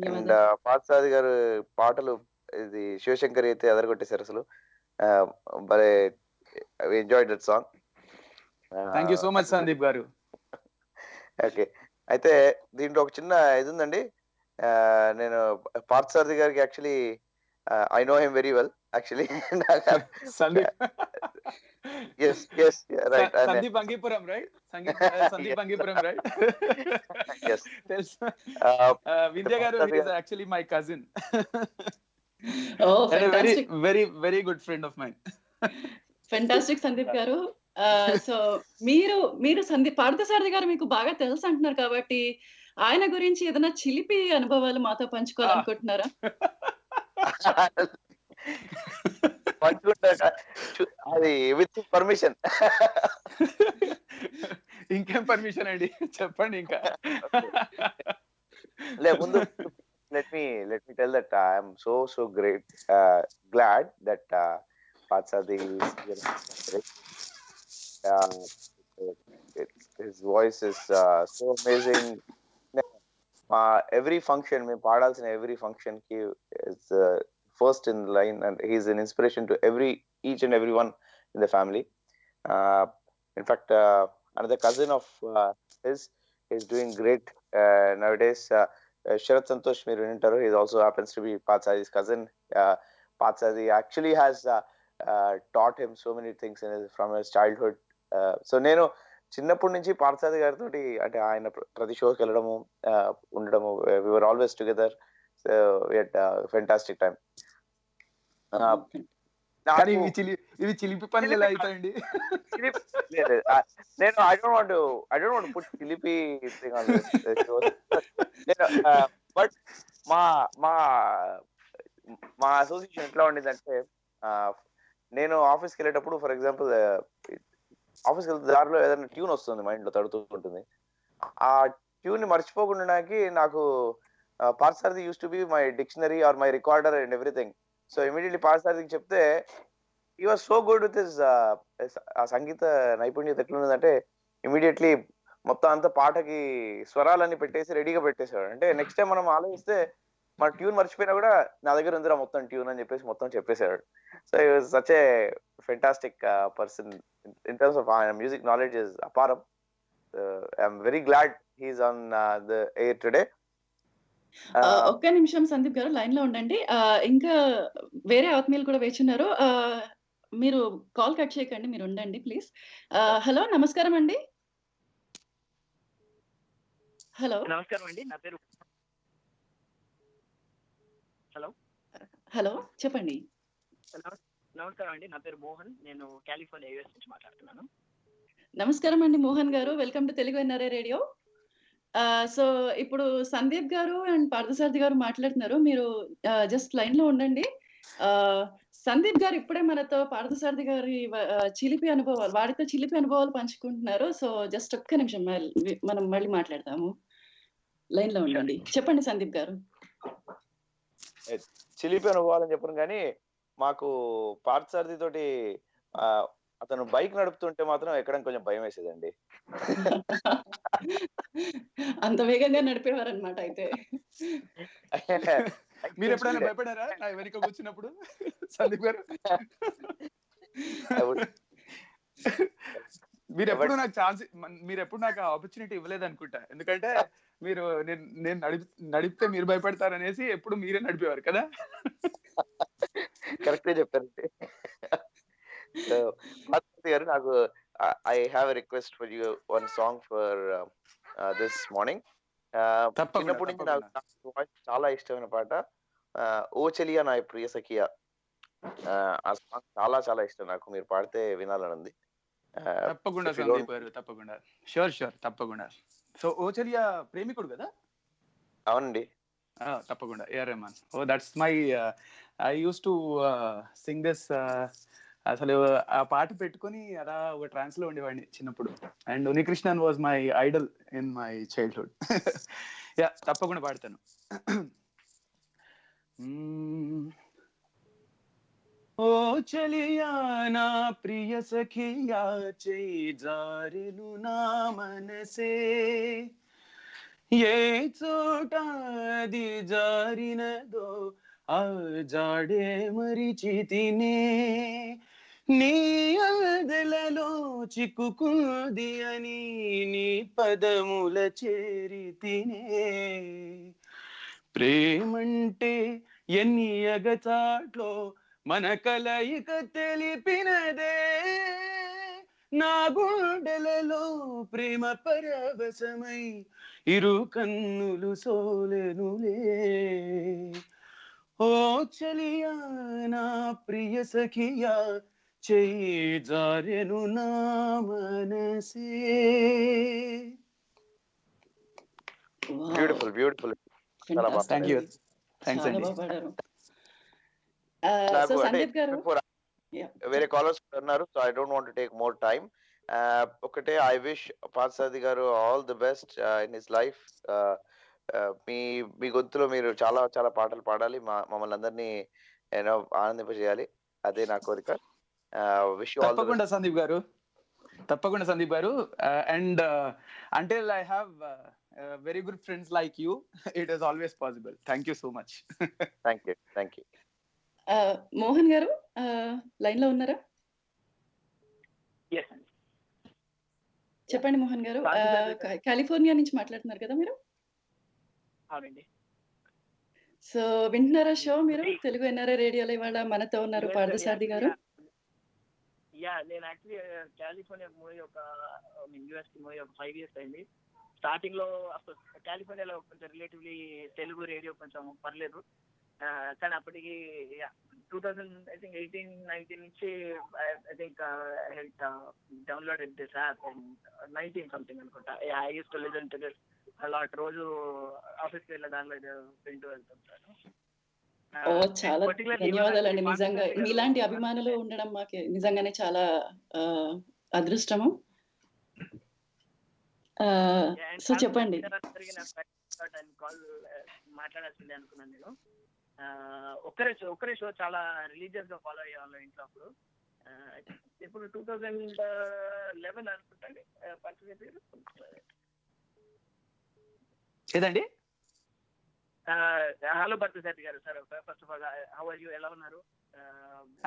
అండ్ పార్థసారథి గారు పాటలు, ఇది శివశంకర్ అయితే అదరగొట్టేశారు అసలు. భలే enjoyed that song. Thank you so much Sandeep గారు. ఓకే, అయితే దీంట్లో ఒక చిన్న ఇది ఉందండి. నేను పార్థసారథి గారికి actually I know him very well actually. Sandeep. Yes, right. Sandeep Angipuram, right? Sandeep Angipuram, right? Yes. Vindhya garu is actually my cousin. Oh, and fantastic. a very very good friend of mine. Fantastic Sandeep garu. So మీరు సందీప్ పార్థసారథి గారు మీకు బాగా తెలుసు అంటున్నారు కాబట్టి ఆయన గురించి ఏదైనా చిలిపి అనుభవాలు మాతో పంచుకోవాలనుకుంటున్నారా? అది విత్ పర్మిషన్. ఇంకేం పర్మిషన్ అండి, చెప్పండి ఇంకా. ముందు let me tell that I am so great glad that Pathsaradhi is his voice is so amazing. Every function me paadalsina every function he is first in line, and he is an inspiration to each and everyone in the family. In fact, another cousin of his is doing great nowadays. Sharath Santosh meer vintaru. He also happens to be Pathsaradhi's cousin. Pathsaradhi actually has taught him so many things from his childhood. So nenu చిన్నప్పటి నుంచి పార్థసారథి గారితో అంటే ఆయన ప్రతి షోకి వెళ్ళడము ఉండడము, we were always together. So we had fantastic time. ఇవి చిలిపి పనులు ఎలా అవుతాయండి? నేను I don't want to put చిలిపి thing on this show. But మా అసోసియేషన్ ఎట్లా ఉండేదంటే, నేను ఆఫీస్కి వెళ్ళేటప్పుడు ఫర్ ఎగ్జాంపుల్ ఆఫీస్కి వెళ్తే దారిలో ఏదైనా ట్యూన్ వస్తుంది, మైండ్ లో తడుతూ ఉంటుంది. ఆ ట్యూన్ ని మర్చిపోకుండా నాకు Parthasarathy used to be my dictionary or my recorder and everything. So immediately పార్థసారథికి చెప్తే he was so good with his uh సంగీత నైపుణ్యత ఎట్లున్నదంటే ఇమీడియట్లీ మొత్తం అంతా పాటకి స్వరాలన్నీ పెట్టేసి రెడీగా పెట్టేశాడు. అంటే నెక్స్ట్ టైం మనం ఆలోచిస్తే మన ట్యూన్ మర్చిపోయినా కూడా నా దగ్గర ఉందిరా మొత్తం ట్యూన్ అని చెప్పేసి మొత్తం చెప్పేశాడు. So he was such a fantastic person in terms of music knowledge is aparam. I'm very glad he's on the air today. ఒక్క నిమిషం సందీప్ గారు లైన్ లో ఉండండి. ఇంకా వేరే ఆత్మీయులు కూడా వేచున్నారు. మీరు కాల్ కట్ చేయకండి, మీరు ఉండండి ప్లీజ్. హలో, నమస్కారం అండి. హలో నమస్కారం అండి, నా పేరు హలో చెప్పండి. నమస్కారం అండి, నా పేరు మోహన్. నేను కాలిఫోర్నియా యూఎస్ నుంచి మాట్లాడుతున్నాను. నమస్కారం అండి మోహన్ గారు, welcome to Telugu NRI radio. So ఇప్పుడు సందీప్ గారు అండ్ పార్థసారథి గారు మాట్లాడుతున్నారు, మీరు జస్ట్ లైన్ లో ఉండండి. సందీప్ గారు ఇప్పుడే మనతో పార్థసారథి గారి వాడితో చిలిపి అనుభవాలు పంచుకుంటున్నారు. సో జస్ట్ ఒక్క నిమిషం, మనం మళ్ళీ మాట్లాడతాము. లైన్ లో ఉండండి. చెప్పండి సందీప్ గారు. చిలిపి అనుభవాలని చెప్పను కానీ మాకు పార్థసారథి తోటి అతను బైక్ నడుపుతుంటే మాత్రం ఎక్కడం కొంచెం భయం వేసేదండి. అంత వేగంగా నడిపేవారు అనమాట. అయితే మీరు ఎప్పుడైనా భయపడారా నా వెనక కూర్చున్నప్పుడు సందీప్ గారు? మీరు ఎప్పుడు నాకు ఆపర్చునిటీ ఇవ్వలేదు అనుకుంటా. ఎందుకంటే మీరు నేను నడిపితే మీరు భయపడతారనేసి ఎప్పుడు మీరే నడిపేవారు కదా. కరెక్ట్ గా చెప్పారండి. గారు, నాకు I have a request for you, one song for this morning. చిన్నప్పటి నుంచి నాకు చాలా ఇష్టమైన పాట ఓ చెలియా నా ప్రియ సఖియా. ఆ సాంగ్ చాలా చాలా ఇష్టం నాకు. మీరు పాడితే వినాలని ఉంది. తప్పకుండా సందీప్ గారు, తప్పకుండా. షూర్ తప్పకుండా. సో ఓ చెలియా ప్రేమికుడు కదా? అవునండి, తప్పకుండా. AR Rahman. Oh that's my I use to sing this. అసలు ఆ పాట పెట్టుకుని అలా ఒక ట్రాన్స్ లో ఉండేవాడిని చిన్నప్పుడు. And Unnikrishnan was my Idol in my childhood. Yeah, తప్పకుండా పాడతాను. ఓ చలియా నా ప్రియ సఖియా చేయి జారెను నా మనసే, ఏ చోట అది జారినదో ఆ జాడే మరిచితినే, నీ అదలలో చిక్కుకుంది అని నీ పదముల చేరితినే, ప్రేమంటే ఎన్ని అగచాట్లో మన కలయిక తెలిపినదే, నా గుండెలలో ప్రేమ పరవశమై ఇరు కన్నులు సోలెనులే, ఓ చలియా నా ప్రియ సఖియా చేయి జారెను నా మనసే. బ్యూటిఫుల్. Thank you. థ్యాంక్స్ అండి. వేరే కాలర్స్ ఉన్నారు, so I don't want to take more time. ఒకటే, ఐ విష్ పార్థసారథి గారు all the best in his life. మీ గొంతులో మీరు చాలా చాలా పాటలు పాడాలి, మమ్మల్ని అందరినీ ఆనందింపజేయాలి. అదే నా కోరిక. Wish you all the best. తప్పకుండా సందీప్ గారు. And until I have very good friends like you, it is always possible. Thank you so much. Thank you. Mohan గారు లైన్ లో ఉన్నారా? చెప్పండి మోహన్ గారు. కాలిఫోర్నియా నుంచి మాట్లాడుతున్నారు కదా మీరు? అవునండి. సో వింటున్నారా షో మీరు? తెలుగు ఎన్ఆర్ఐ రేడియోలో ఇవాళ మనతో ఉన్నారు పార్థసారథి గారు. నేను actually California movie US movie 5 years అయింది. స్టార్టింగ్ లో కాలిఫోర్నియాలో కొంచెం రిలేటివ్లీ తెలుగు రేడియో కొంచెం పర్లేదు, కానీ అప్పటికి 2018-19 నుంచి I think downloaded this app 19 something అనుకుంటా. I use to listen to this a lot. రోజు ఆఫీస్కి వెళ్ళే దానిలో వింటూ వెళ్తుంటాను. చాలా ధన్యవాదాలండి. నిజంగా మీలాంటి అభిమానులు ఉండడం మాకు నిజంగానే చాలా అదృష్టము. సో చెప్పండి. కాల్ మాట్లాడాల్సిందే అనుకున్నాను నేను. ఒక్కరే షో చాలా రిలీజియస్ గా ఫాలో అయ్యేవాళ్ళం ఇంట్లో అప్పుడు. ఇప్పుడు 2011 అనుకుంటండి పరిస్థితి. ఏదండి? హలో పార్థసారథి గారు. Sir first of all how are you? ఎలా ఉన్నారు?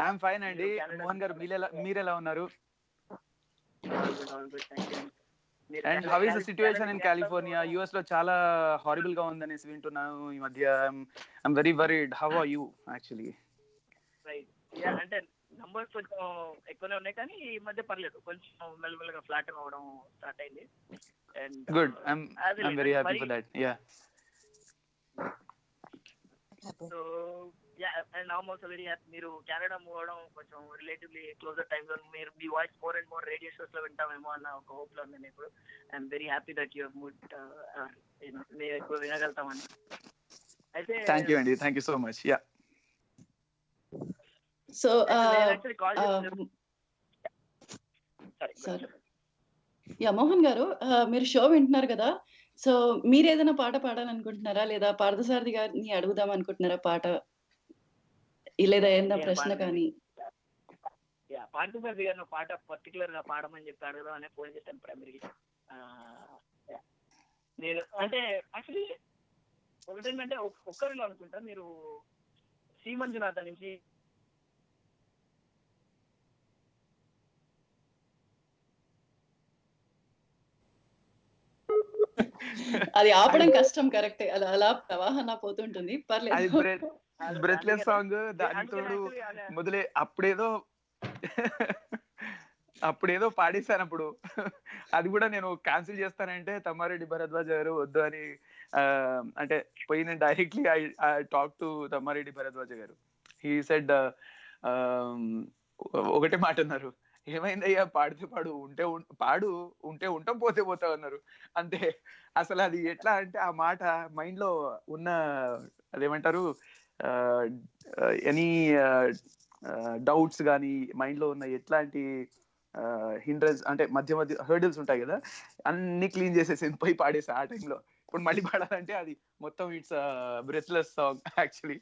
ఐఎమ్ ఫైన్ అండి. మోహన్ గారు మీరు ఎలా ఉన్నారు? And how is the situation in California? US లో చాలా హారిబుల్ గా ఉందనేసి వింటున్నాను ఈ మధ్య. I'm very worried. How are you actually? Right. అంటే నంబర్స్ కొంచెం ఎక్కువనే ఉన్నాయి కానీ ఈ మధ్య పర్లేదు, కొంచెం మెల్లమెల్లగా ఫ్లాట్ అవ్వడం స్టార్ట్ అయింది. And good. I'm very happy for that. Yeah. So and I'm also very happy మీరు కెనడా మూవ్ అవడం కొంచెం రిలేటివ్లీ క్లోజర్ టైమ్ లో మీరు మీ voice more and more radio shows లో వింటామేమో అన్న ఒక హోప్ లో ఉంది ఇప్పుడు. I'm very happy that you move మీరు ఎక్కువ వినగలుగుతామని. అయితే థ్యాంక్ యూ అండి. Thank you so much. Yeah. So yeah Mohan గారు, మీరు షో వింటున్నారు కదా, సో మీరు ఏదైనా పాట పాడాలనుకుంటున్నారా లేదా పార్థసారథి గారిని అడుగుదాం అనుకుంటున్నారా పాట, లేదా ఏదైనా ప్రశ్న కానీ? పార్థసారథి గారిని పాట పర్టికులర్ గా పాడమని చెప్పి అడుగుదాం అనే ఫోన్ చేశాను ప్రైమరీ. నేను అంటే యాక్చువల్లీ ఒకటేంటంటే ఒక్కరిలో అనుకుంటా మీరు శ్రీ మంజునాథ నుంచి అది ఆపడం కష్టం. కరెక్ట్. అలా ప్రవాహన పోతుంటుంది. పర్లేదు. Breathless song. దానితో మొదలే అప్పుడేదో పాడేశాను. అప్పుడు అది కూడా నేను క్యాన్సిల్ చేస్తానంటే తమ్మారెడ్డి భరద్వాజ్ గారు వద్దు అని, అంటే పోయి నేను directly I talk to Tammareddy Bharadwaj గారు. హీ సెడ్ ఒకటే మాట అన్నారు, ఏమైందయ్యా పాడితే పాడు, ఉంటే ఉంటాం పోతే పోతావు అన్నారు. అంతే. అసలు అది ఎట్లా అంటే ఆ మాట మైండ్ లో ఉన్న అదేమంటారు ఎనీ డౌట్స్ కానీ మైండ్ లో ఉన్న ఎట్లాంటి హిండ్రన్స్ అంటే మధ్య హర్డిల్స్ ఉంటాయి కదా, అన్ని క్లీన్ చేసేసి పోయి పాడేసా ఆ టైంలో. ఇప్పుడు మళ్ళీ పాడాలంటే అది మొత్తం ఇట్స్ బ్రెత్లెస్ సాంగ్ యాక్చువల్లీ.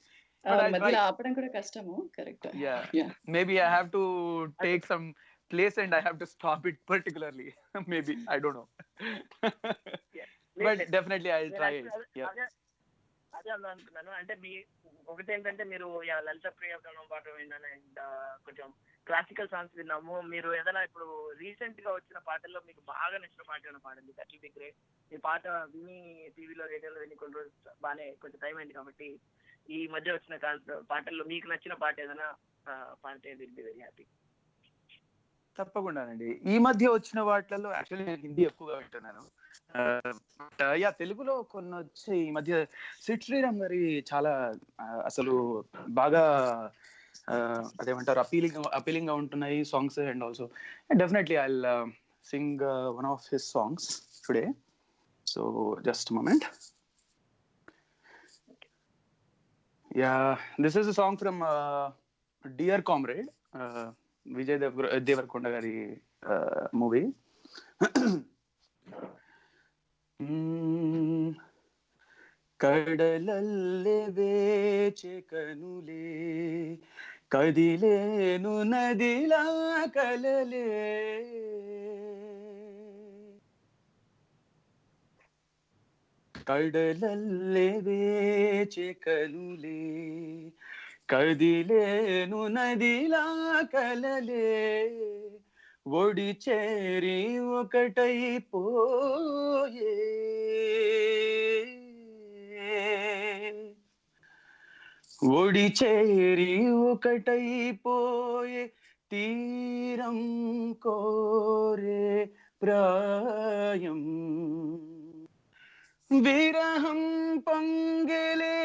ఆపడం కూడా కష్టము. Correct. Maybe I have to take some place and I have to stop it particularly. Maybe I don't know. But definitely I'll try it. అదే అనుకున్నాను. అంటే మీ ఒకటేంటంటే మీరు లలిత ప్రియ పాట విన్నాను అండ్ కొంచెం క్లాసికల్ సాంగ్స్ విన్నాము. మీరు ఏదైనా ఇప్పుడు రీసెంట్ గా వచ్చిన పాటల్లో మీకు బాగా నచ్చిన పాట ఏమైనా పాడండి. That will be great. ఈ పాట విని టీవీలో రేడియోలో విని కొన్ని రోజులు బాగానే కొంచెం టైం అయింది కాబట్టి ఈ మధ్య వచ్చిన పాటల్లో మీకు నచ్చిన పాట ఏదైనా పాడితే విల్ బి వెరీ హ్యాపీ. తప్పకుండానండి. ఈ మధ్య వచ్చిన వాటిలలో యాక్చువల్లీ నేను హిందీ ఎక్కువగా వింటున్నాను. తెలుగులో కొన్ని వచ్చి ఈ మధ్య సిడ్ శ్రీరామ్ గారి చాలా అసలు బాగా అదేమంటారు అపీలింగ్ గా ఉంటున్నాయి songs. And also definitely I will sing one of his songs today. So just moment. This is a song from dear comrade, Vijay Deverakonda గారి మూవీ. కడలల్లే వేచే కనులే కదిలేను నదిలా కలలే, కడలల్లే వేచే కనులే కదిలేను నదిలా కలలే, ఒడి చేరి ఒకటైపోయే, ఒడి చేరి ఒకటైపోయే తీరం కోరే ప్రాయం, విరహం పొంగలే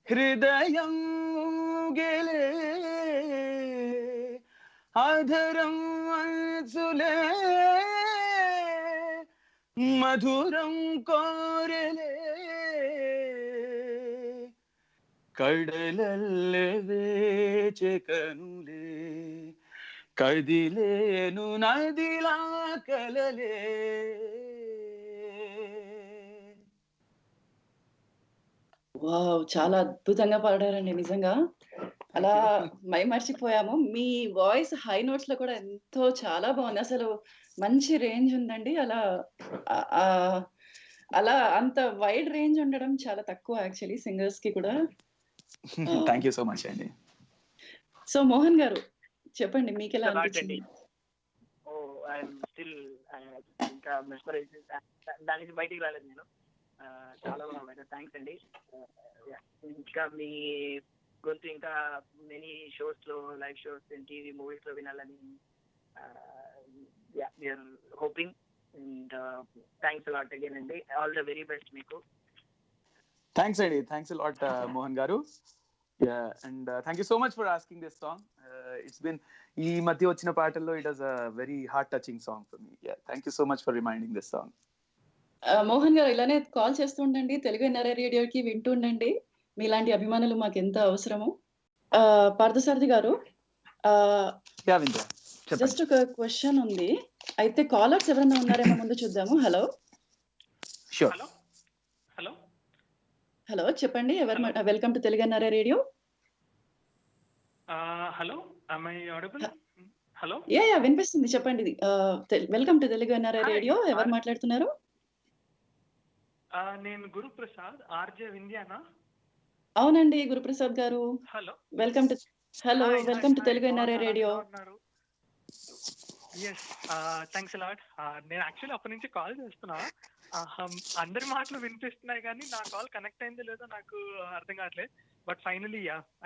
హృదయం గెలే, అధరం అంచులే మధురం కోరలే, కడలల్లే వేచే కనులే కదిలేను నదిలా కలలే. వావ్, చాలా అద్భుతంగా పాడారండి నిజంగా. అలా మర్చిపోయాము. మీ వాయిస్ హై నోట్స్ లో కూడా ఎంతో చాలా బాగుంది. అసలు మంచి రేంజ్ ఉందండి. అలా అంత వైడ్ రేంజ్ ఉండడం చాలా తక్కువ యాక్చువల్లీ సింగర్స్ కి కూడా. థ్యాంక్ యూ సో మచ్ అండి. సో మోహన్ గారు చెప్పండి, మీకు ఎలా అనిపించింది? ఐఎమ్ స్టిల్ ఇంకా మెస్మరైజ్, దాని నుంచి బయటికి రాలేదు నేను. చాలా బాగా థ్యాంక్స్ అండి. ఇంకా మీ గొంతు ఇంకా మెనీ షోస్ లో, లైవ్ షోస్, టీవీ మూవీస్ లో వినాలని we're hoping. And thanks a lot again అండి. ఆల్ ద వెరీ బెస్ట్ మీకు. థ్యాంక్స్ అండి, థ్యాంక్స్ అలాట్ మోహన్ గారు. And thank you so much for asking this song. It's been ఈ మధ్య వచ్చిన పాటల్లో it was a very heart touching song for me. Thank you so much for reminding this song. Mohan గారు ఇలానే కాల్ చేస్తూ ఉండండి, తెలుగు ఎన్ఆర్ఐ రేడియోకి వింటూ ఉండండి. మీలాంటి అభిమానులు మాకు ఎంత అవసరము. పార్థసారథి గారు, జస్ట్ ఒక క్వశ్చన్ ఉంది, అయితే కాలర్స్ ఎవరైనా ఉన్నారేమో ముందు చూద్దాము. హలో హలో చెప్పండి, ఎవరు? Welcome to Telugu NRI radio. Hello, am I audible? Hello, yeah వినిపిస్తుంది, చెప్పండి. Welcome to Telugu NRI radio. ఎవరు మాట్లాడుతున్నారు? నేను గురుప్రసాద్, ఆర్జే వింధ్యానా. అవునండి, గురుప్రసాద్ గారు. Hello, welcome to Telugu NRI radio. Yes, thanks a lot. నేను యాక్చువల్లీ అప్పటి నుంచి కాల్ చేస్తున్నా. అందరి మాటలు వినిపిస్తున్నాయి కానీ నా కాల్ కనెక్ట్ అయిందో లేదో నాకు అర్థం కావట్లేదు. But finally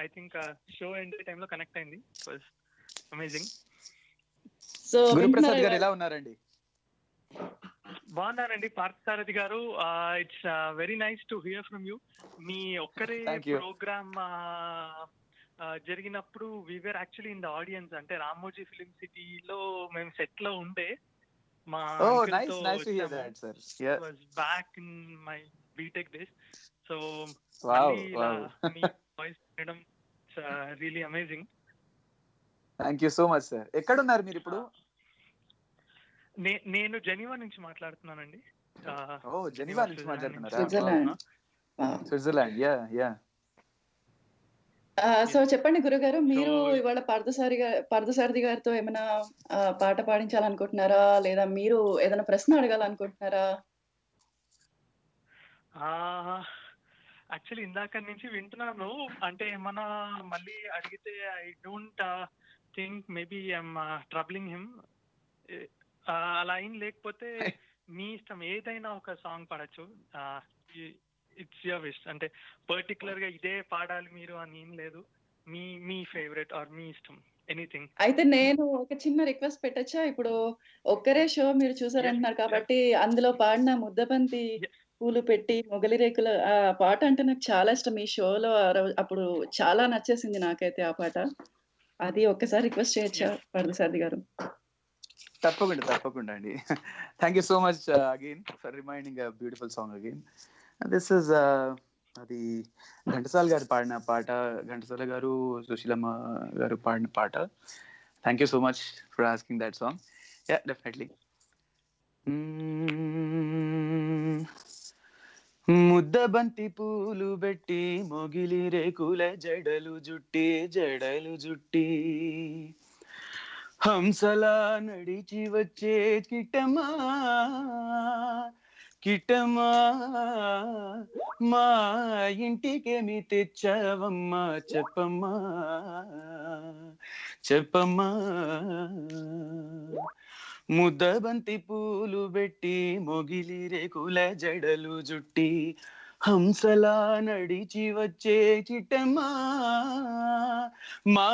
I think show end టైంలో కనెక్ట్ అయింది. It was amazing. So Guruprasad గారు ఎలా ఉన్నారండి? బాగున్నారండి పార్థసారథి గారు. It's very nice to hear from you. మీ ఒక్కరే ప్రోగ్రామ్ జరిగినప్పుడు we were actually in the audience. అంటే రామోజీ ఫిలిం సిటీలో మేము సెట్ లో ఉండే. మా back in my BTech days. So మీ వాయిస్ వినడం really amazing. Thank you so much sir. ఎక్కడ ఉన్నారు మీరు ఇప్పుడు? నేను జెనీవా నుంచి మాట్లాడుతున్నానండి. జెనీవా నుంచి మాట్లాడుతున్నారా? స్విట్జర్లాండ్. యా. సో చెప్పండి గురుగారు, మీరు ఇవాళ పార్థసారథి గారితో ఏమైనా పాట పాడించాలనుకుంటున్నారా, లేదా మీరు ఏదైనా ప్రశ్న అడగాలనుకుంటున్నారా? యాక్చువల్లీ ఇందాక నుంచి వింటున్నాను. అంటే ఏమన్నా మళ్ళీ అడిగితే I don't think maybe I'm troubling him. అలా ఏం లేకపోతే మీ ఇష్టం, ఏదైనా ఒక సాంగ్ పాడచ్చు. It's your wish. అంటే పర్టికులర్ గా ఇదే పాడాలి మీరు అని ఏం లేదు. మీ ఫేవరెట్ ఆర్ మీ ఇష్టం, ఎనీథింగ్. అయితే నేను ఒక చిన్న రిక్వెస్ట్ పెట్టచ్చా? ఇప్పుడు ఒక్కరే షో మీరు చూసారంటున్నారు కాబట్టి అందులో పాడిన ముద్దబంతి పూలు పెట్టి మొగలి రేకుల ఆ పాట అంటే నాకు చాలా ఇష్టం. ఈ షోలో అప్పుడు చాలా నచ్చేసింది నాకైతే ఆ పాట. అది ఒక్కసారి రిక్వెస్ట్ చేయొచ్చా పార్థసారథి గారు? తప్పకుండా అండి. Thank you so much again for reminding a beautiful song again. This is అది ఘంటసాల గారు పాడిన పాట, ఘంటసాల గారు, సుశీలమ్మ గారు పాడిన పాట. Thank you so much for asking that song. Yeah, definitely. ముద్దబంతి పూలు పెట్టి మొగిలి రేకుల జడలు జుట్టి హంసలా నడిచి వచ్చే కిటమా మా ఇంటికేమి తెచ్చావమ్మా చెప్పమ్మా ముద్దబంతి పూలు పెట్టి మొగిలి రేకుల జడలు జుట్టి హంసలా నడిచి వచ్చే చిట్టమ్మా మా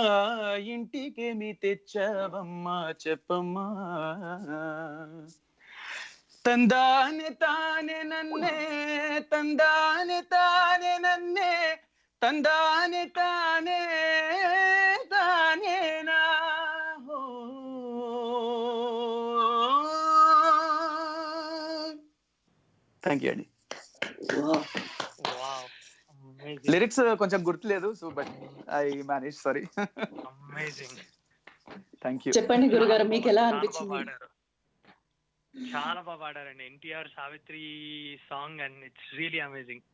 ఇంటికేమి తెచ్చావమ్మా చెప్పమ్మా తందానే తానే నన్నే తందానే తానే నన్నే తందానే తానే తానేనా థ్యాంక్ యూ అండి. లిరిక్స్ కొంచెం గుర్తులేదు, so but I manage. Sorry. Amazing. Thank you. చెప్పండి గురుగారు, మీకు ఎలా అనిపించింది? చాలా బాగా పాడారండి. NTR Savitri song and it's really amazing.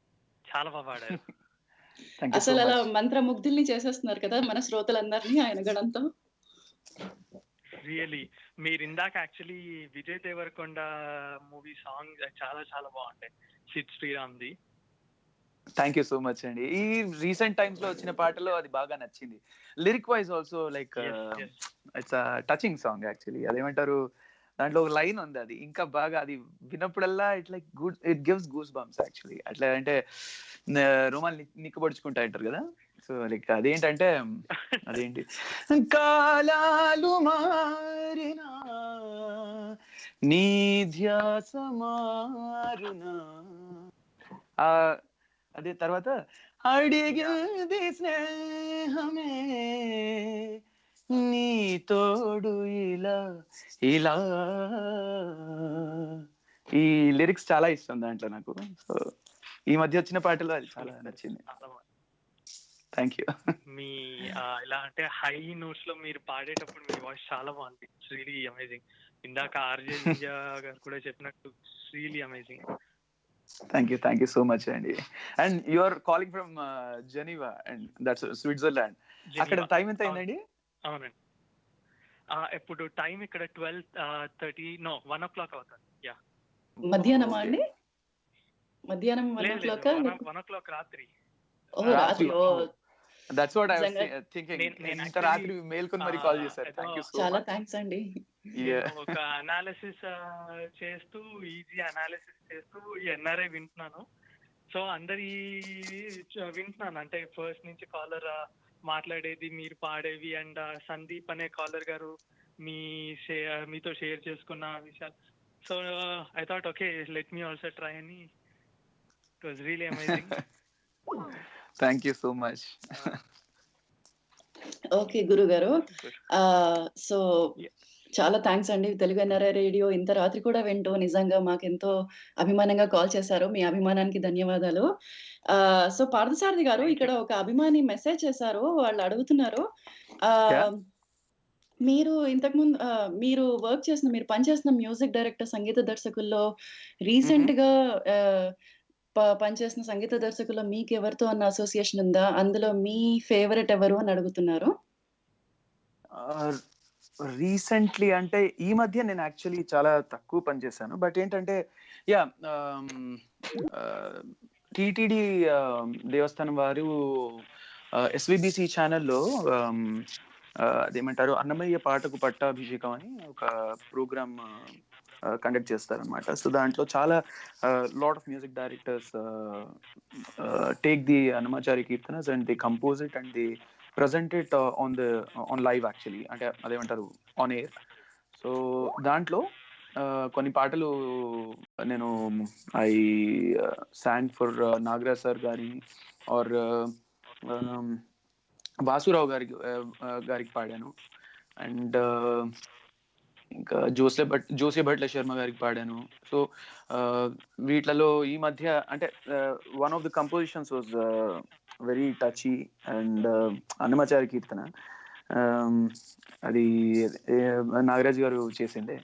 చాలా బాగా పాడారు. అసలు అలా మంత్రముగ్ధుల్ని చేసేస్తున్నారు కదా మన శ్రోతలందరినీ ఆయన గడంతో. రియలీ మీరు ఇందాక actually Vijay Deverakonda movie song చాలా చాలా బాగుంటాయి, సిద్ శ్రీరామ్ది. థ్యాంక్ యూ సో మచ్ అండి. ఈ రీసెంట్ టైమ్స్ లో వచ్చిన పాటలో అది బాగా నచ్చింది. Lyric wise also like it's touching song actually. అదేమంటారు, దాంట్లో ఒక లైన్ ఉంది, అది ఇంకా బాగా, అది విన్నప్పుడల్లా it like good, it gives goose bumps actually. అట్లా అంటే రోమాలు నిక్కబడుచుకుంటా అంటారు కదా. సో లైక్ అదేంటంటే అదేంటి, కాలాలు మారినా నీ ధ్యాస మారునా, అదే తర్వాత అడిగింది స్నేహమే నీ తోడు ఇలా ఇలా, ఈ లిరిక్స్ చాలా ఇష్టం దాంట్లో నాకు. సో ఈ మధ్య వచ్చిన పాటలో అది చాలా నచ్చింది. Thank you. మీ ఇలా అంటే హై నోట్స్ లో మీరు పాడేటప్పుడు మీ వాయిస్ చాలా బాగుంది. It's really amazing. ఇందాక ఆర్జే వింధ్య గారు కూడా చెప్పినట్టు it's really amazing. Thank you so much అండి. And you are calling from Geneva and that's Switzerland. అక్కడ టైం ఎంత అయిందండి? అవునండి, ఇప్పుడు టైం ఇక్కడ 12:30 నో 1 o'clock అవుతుంది. యా, మధ్యాహ్నమా అండి? మధ్యాహ్నం 1 o'clock? 1 o'clock రాత్రి. రాత్రి. That's what I was thinking. ఇంత రాత్రి మేల్కొని మరి కాల్ చేశారు. Thank you so much. చాలా థాంక్స్ అండి. ఒక అనాలిసిస్ చేస్తూ, ఈజీ అనాలిసిస్ చేస్తూ ఈ ఎన్ఆర్ఐ వింటున్నాను. సో అందరి వింటున్నాను, అంటే ఫస్ట్ నుంచి కాలర్ మాట్లాడేది, మీరు పాడేవి, అండ్ సందీప్ అనే కాలర్ గారు మీతో షేర్ చేసుకున్న విషయాలు. So I thought okay, let me also try అని. It was really amazing. Thank you so much. Okay Guru గారు, సో చాలా థ్యాంక్స్ అండి. తెలుగు ఎన్ఆర్ఐ రేడియో ఇంత రాత్రి కూడా వింటూ నిజంగా మాకెంతో అభిమానంగా కాల్ చేశారు. మీ అభిమానానికి ధన్యవాదాలు. సో పార్థసారథి గారు, ఇక్కడ ఒక అభిమాని మెసేజ్ చేశారు. వాళ్ళు అడుగుతున్నారు, మీరు ఇంతకుముందు మీరు పనిచేసిన మ్యూజిక్ డైరెక్టర్, సంగీత దర్శకుల్లో రీసెంట్ గా పనిచేసిన సంగీత దర్శకుల్లో మీకు ఎవరితో అన్న అసోసియేషన్ ఉందా? అందులో మీ ఫేవరెట్ ఎవరు అని అడుగుతున్నారు. రీసెంట్లీ అంటే ఈ మధ్య నేను యాక్చువల్లీ చాలా తక్కువ పనిచేశాను. బట్ ఏంటంటే యా, టిటిడి దేవస్థానం వారు ఎస్విబిసి ఛానల్లో అదేమంటారు, అన్నమయ్య పాటకు పట్టాభిషేకం అని ఒక ప్రోగ్రామ్ కండక్ట్ చేస్తారనమాట. సో దాంట్లో చాలా lot of music directors take the Annamachari kirtanas and they compose it and they present it on live actually, అంటే అదేమంటారు, ఆన్ ఎయిర్. సో దాంట్లో కొన్ని పాటలు నేను I song for Nagaraj sir గారి ఆర్ వాసురావు గారికి పాడాను. అండ్ ఇంకా జోసే భట్ల శర్మ గారికి పాడాను. సో వీటిలలో ఈ మధ్య అంటే one of the compositions was very touchy and Annamachari kirtana, అది నాగరాజ్ గారు చేసిందే.